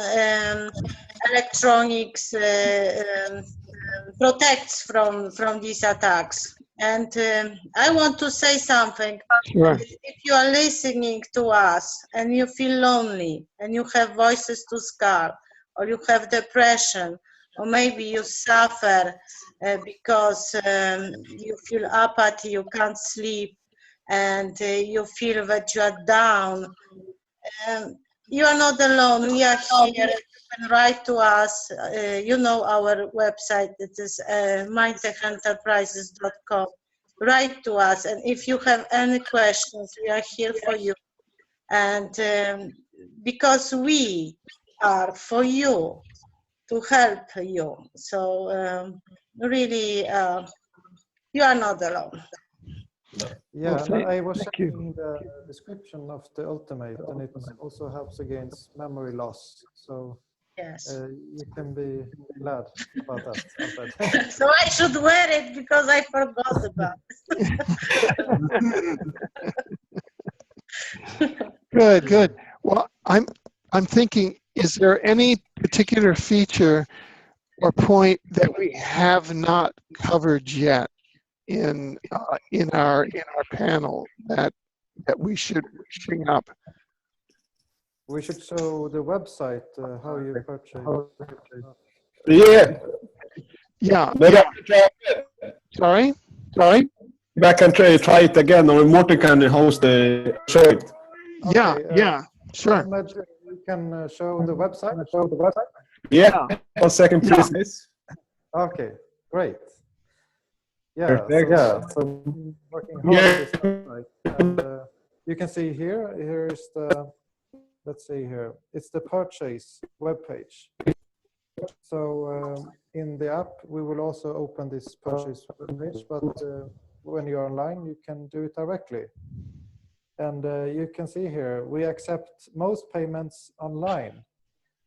electronics protects from these attacks. And I want to say something. Sure. If you are listening to us and you feel lonely and you have voices to scar, or you have depression, or maybe you suffer because you feel apathy, you can't sleep, and you feel that you are down, you are not alone. We are here. You can write to us. You know our website. It is mindtechenterprises.com. Write to us, and if you have any questions, we are here for you. And because we are for you, to help you. So really, you are not alone. Yeah, Well, I was thank you. checking the description of the Ultimate, and it also helps against memory loss. So Yes. you can be glad about that, Alfred. So I should wear it because I forgot about it. Good. Well, I'm thinking, is there any particular feature or point that we have not covered yet in our panel that we should bring up? We should show the website how you purchase. Yeah. Yeah. Maybe I can try it. Sorry. Maybe I can try it again, or Morten can host the show it. Yeah. Okay, Yeah. Sure. Ahmed, you can show the website. Yeah. 1 second, please. Okay, great. Yeah, Perfect. so working hard on this website. And, you can see here. Here is the. Let's see here. It's the purchase webpage. So in the app, we will also open this purchase webpage, but when you're online, you can do it directly. And you can see here, we accept most payments online.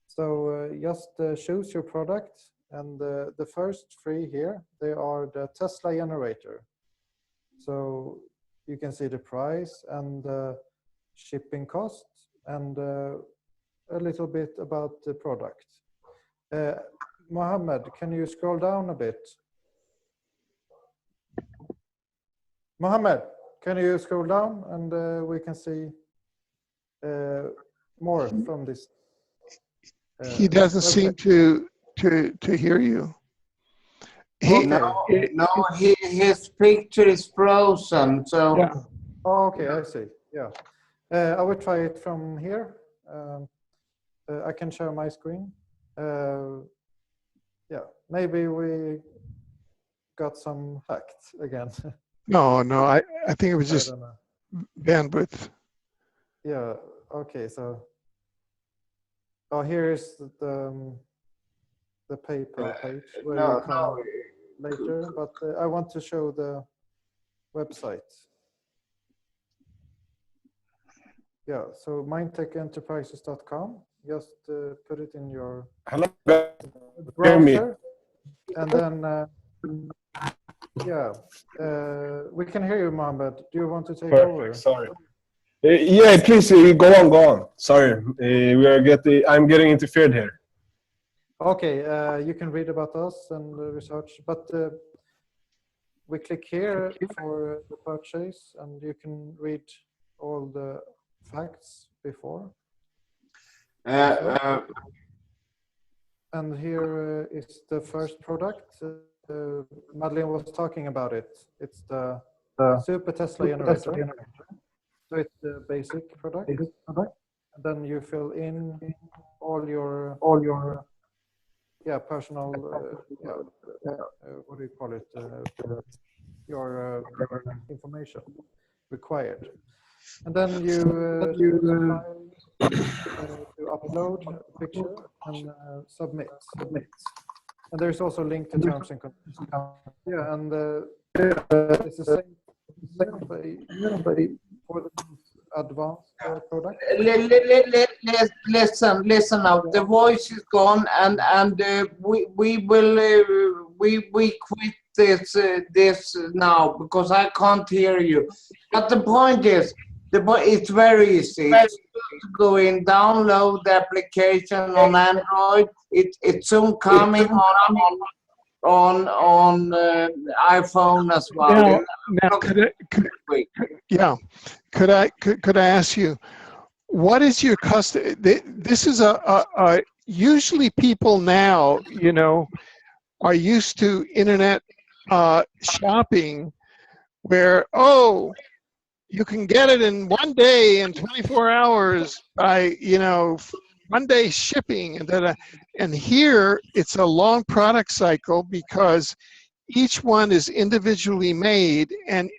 So just choose your product, and the first 3 here, they are the Tesla generator. So you can see the price and the shipping cost, and a little bit about the product. Mohammed, can you scroll down a bit? Mohammed, can you scroll down, and we can see more from this? He doesn't seem to hear you. His picture is frozen. So. Yeah. Oh, okay, I see. Yeah. I will try it from here. I can share my screen. Yeah, maybe we got some hacked again. No, I think it was just bandwidth. Yeah. Okay. So, here is the paper page where you come later, but I want to show the website. Yeah. So mindtechenterprises.com. Just put it in your Hello, guys. browser, and then we can hear you, Mohammed. Do you want to take over? Sorry. Yeah, please go on. Go on. Sorry, I'm getting interfered here. Okay, you can read about us and research, but we click here for the purchase, and you can read all the facts before. And here is the first product. Madlen was talking about it. It's the Super Tesla generator. So it's the basic product. And then you fill in all your personal what do you call it? Your information required. And then you to upload a picture and submit. And there's also a link to terms and conditions. Yeah, and it's the same for the advanced product. Listen now. The voice is gone, and we quit this now because I can't hear you. But the point is, it's very easy. It's to go in, download the application on Android. It's soon coming on iPhone as well. Now could I ask you, what is your custom? This is usually people now, are used to internet shopping, where you can get it in 1 day and 24 hours by, 1 day shipping, and here it's a long product cycle because each one is individually made, and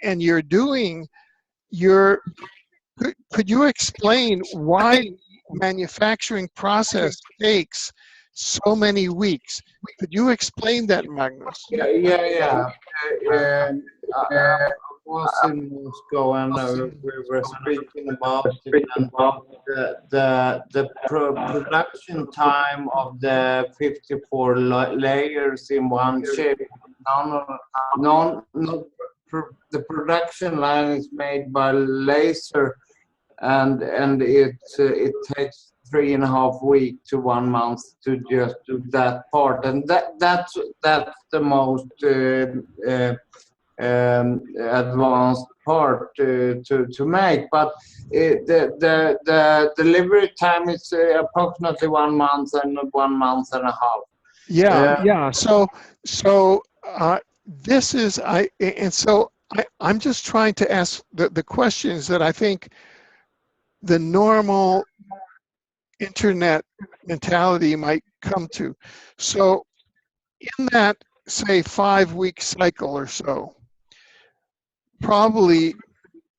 could you explain why manufacturing process takes so many weeks? Could you explain that, Magnus? Yeah. Was in Moscow, and we were speaking about the production time of the 54 layers in one chip. The production line is made by laser, and it takes 3.5 weeks to 1 month to just do that part, and that's the most advanced part to make, but the delivery time is approximately 1 month and 1.5 months. Yeah. So this is I'm just trying to ask the questions that I think the normal internet mentality might come to. So in that, say, 5-week cycle or so, probably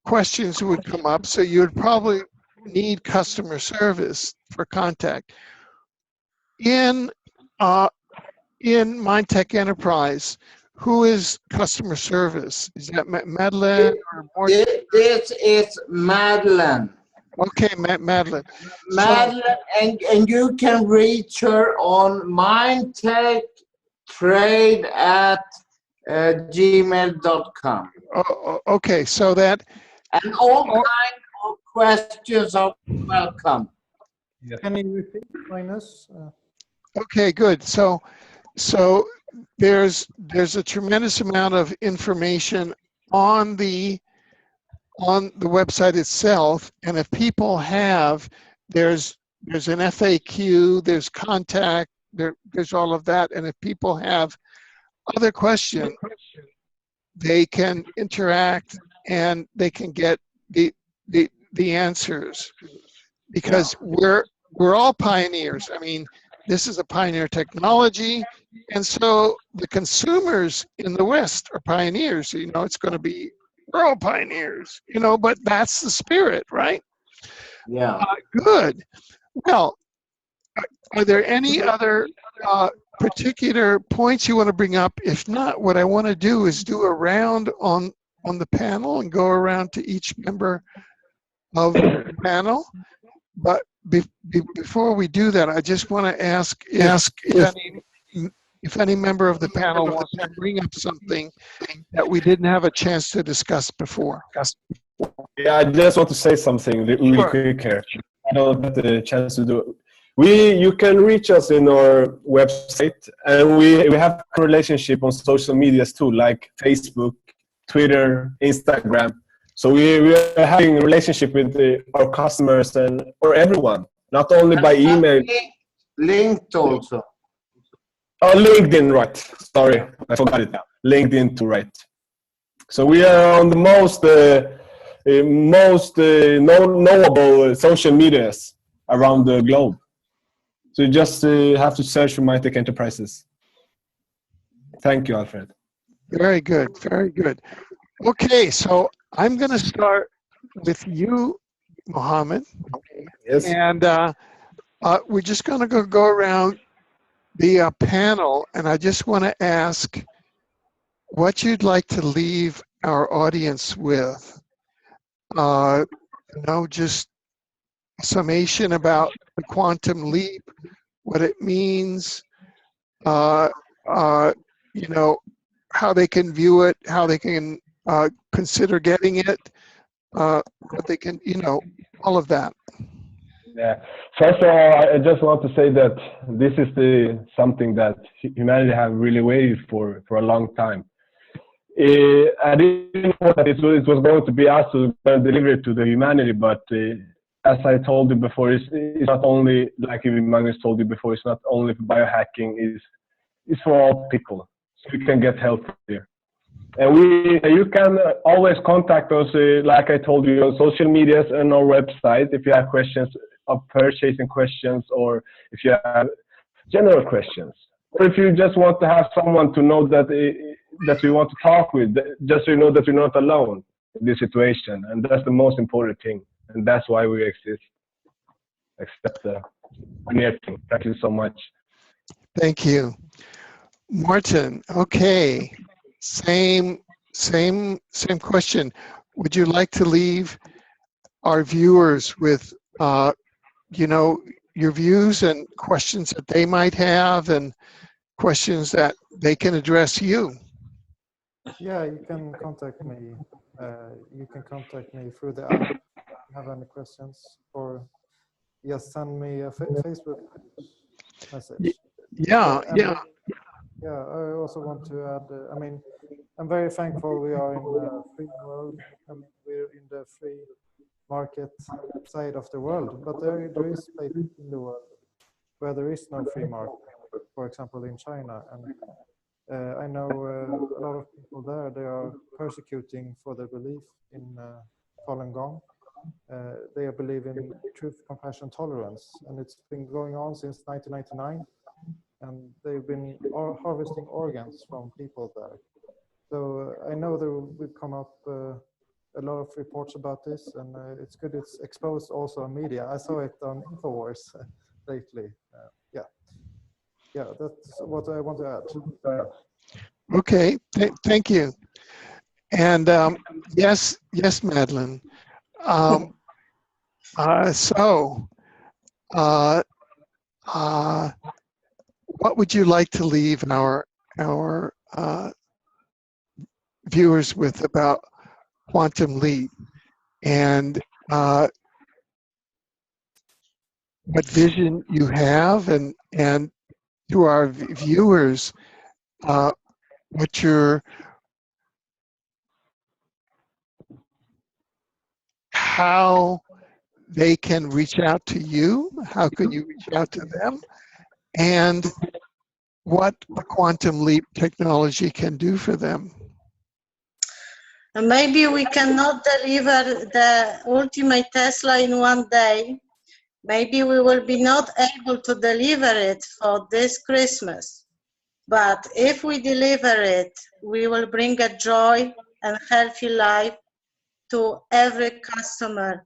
questions would come up, so you would probably need customer service for contact. In Mindtech Enterprise, who is customer service? Is that Madlen or more? This is Madlen. Okay, Madlen. Madlen, and you can reach her on mindtechtrade@gmail.com. Okay, so that. And all kinds of questions are welcome. Can you repeat, Magnus? Okay, good. So there's a tremendous amount of information on the website itself, and if people have, there's an FAQ, there's contact, there's all of that, and if people have other questions, they can interact and they can get the answers, because we're all pioneers. I mean, this is a pioneer technology, and so the consumers in the West are pioneers. It's going to be We're all pioneers, you know, but that's the spirit, right? Yeah. Good. Well, are there any other particular points you want to bring up? If not, what I want to do is do a round on the panel and go around to each member of the panel. But before we do that, I just want to ask if any member of the panel wants to bring up something that we didn't have a chance to discuss before. Yeah, I just want to say something really quick here. I don't get the chance to do it. You can reach us in our website, and we have a relationship on social medias too, like Facebook, Twitter, Instagram. So we are having a relationship with our customers or everyone, not only by email. Linked also. Oh, LinkedIn, right. Sorry, I forgot it now. LinkedIn too, right. So we are on the most knowable social medias around the globe. So you just have to search for MindTech Enterprises. Thank you, Alfred. Very good, very good. Okay, so I'm going to start with you, Mohammed. Yes. And we're just going to go around the panel, and I just want to ask what you'd like to leave our audience with. Just summation about the quantum leap, what it means, how they can view it, how they can consider getting it, what they can, all of that. Yeah. First of all, I just want to say that this is something that humanity have really waited for a long time. I didn't know that it was going to be us who deliver it to the humanity, but as I told you before, it's not only, like even Magnus told you before, it's not only for biohacking, it's for all people, so you can get help here. And you can always contact us, like I told you, on social medias and our website if you have questions of purchasing questions, or if you have general questions, or if you just want to have someone to know that we want to talk with, just so you know that you're not alone in this situation. And that's the most important thing, and that's why we exist. Except the near thing. Thank you so much. Thank you, Martin. Okay, same question. Would you like to leave our viewers with your views and questions that they might have, and questions that they can address you? Yeah, you can contact me. You can contact me through the app if you have any questions, or just send me a Facebook message. Yeah. I also want to add, I'm very thankful we are in a free world. We're in the free market side of the world, but there is places in the world where there is no free market, for example in China, and I know a lot of people there, they are persecuting for their belief in Falun Gong. They believe in truth, compassion, tolerance, and it's been going on since 1999, and they've been harvesting organs from people there. So I know there will come up a lot of reports about this, and it's good it's exposed also on media. I saw it on InfoWars lately. Yeah, that's what I want to add. Okay, thank you. And yes, Madlen. What would you like to leave our viewers with about quantum leap, and what vision you have, and to our viewers, how they can reach out to you, how can you reach out to them, and what the quantum leap technology can do for them. Maybe we cannot deliver the ultimate Tesla in one day. Maybe we will be not able to deliver it for this Christmas. But if we deliver it, we will bring a joy and healthy life to every customer,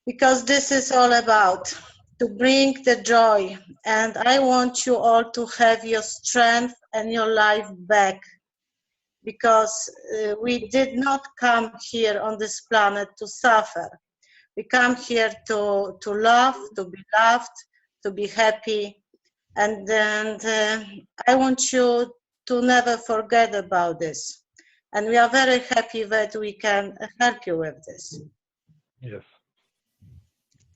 because this is all about to bring the joy. And I want you all to have your strength and your life back, because we did not come here on this planet to suffer. We come here to love, to be loved, to be happy. And I want you to never forget about this. And we are very happy that we can help you with this. Yes.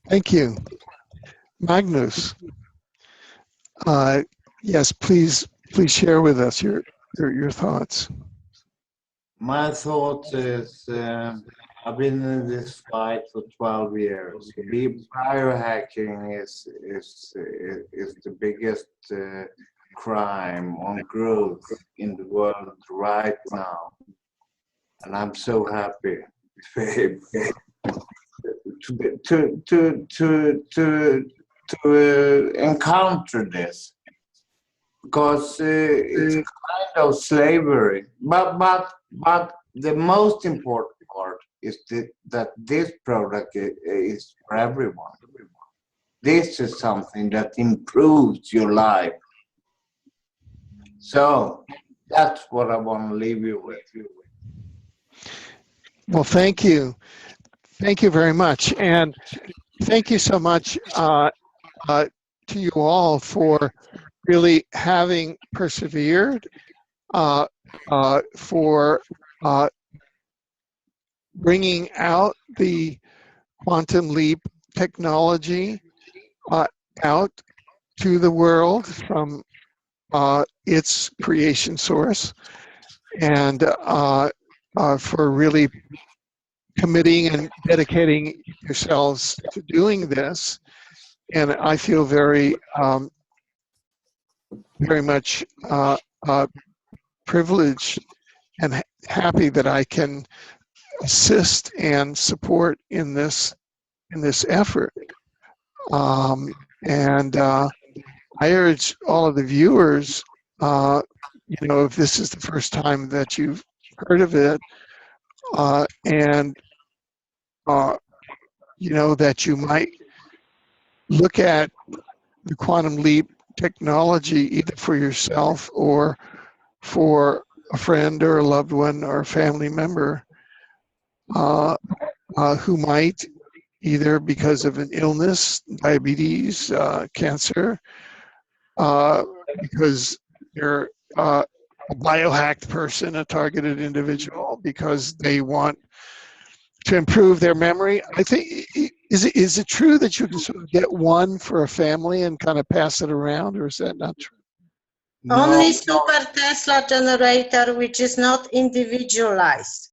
Thank you. Magnus, yes, please share with us your thoughts. My thought is, I've been in this fight for 12 years. Biohacking is the biggest crime on growth in the world right now, and I'm so happy to encounter this, because it's a kind of slavery. But the most important part is that this product is for everyone. This is something that improves your life. So that's what I want to leave you with. Well, thank you. Thank you very much. And thank you so much to you all for really having persevered, for bringing out the quantum leap technology out to the world from its creation source, and for really committing and dedicating yourselves to doing this. And I feel very much privileged and happy that I can assist and support in this effort. I urge all of the viewers, if this is the first time that you've heard of it, that you might look at the quantum leap technology either for yourself or for a friend or a loved one or a family member who might, either because of an illness, diabetes, cancer, because they're a biohacked person, a targeted individual, because they want to improve their memory. I think, is it true that you can sort of get one for a family and kind of pass it around, or is that not true? Only super Tesla generator, which is not individualized.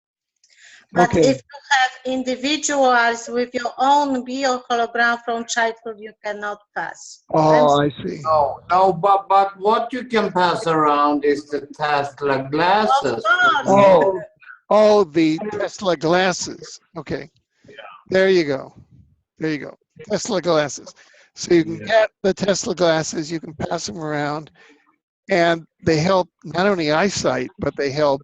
But Okay. if you have individuals with your own bio-hologram from childhood, you cannot pass. Oh, I see. No, but what you can pass around is the Tesla glasses. Oh, the Tesla glasses. Okay. Yeah. There you go. Tesla glasses. So you can get the Tesla glasses, you can pass them around, and they help not only eyesight, but they help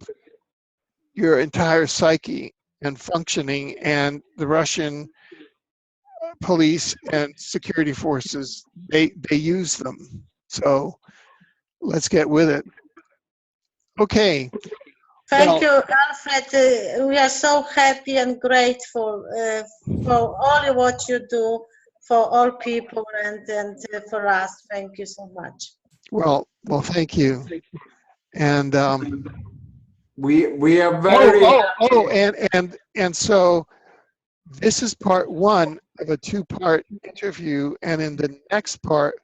your entire psyche and functioning, and the Russian police and security forces, they use them. So let's get with it. Okay. Thank you, Alfred. We are so happy and grateful for all what you do for all people and for us. Thank you so much. Well, thank you. And we are very and so this is part one of a two-part interview, and in the next part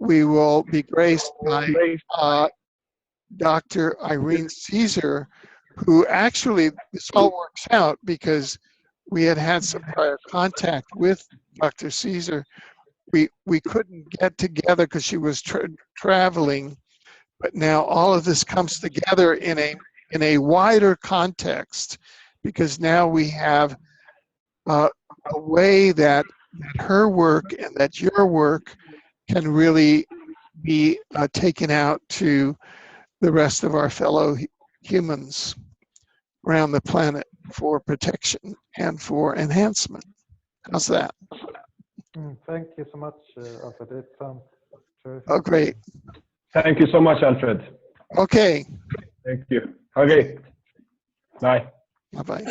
we will be graced by Dr. Irene Caesar, who actually, this all works out because we had some prior contact with Dr. Caesar. We couldn't get together because she was traveling, but now all of this comes together in a wider context, because now we have a way that her work and that your work can really be taken out to the rest of our fellow humans around the planet. for protection and for enhancement. How's that? Thank you so much, Alfred. It sounds terrific. Oh, great. Thank you so much, Alfred. Okay. Thank you. Okay. Bye. Bye-bye.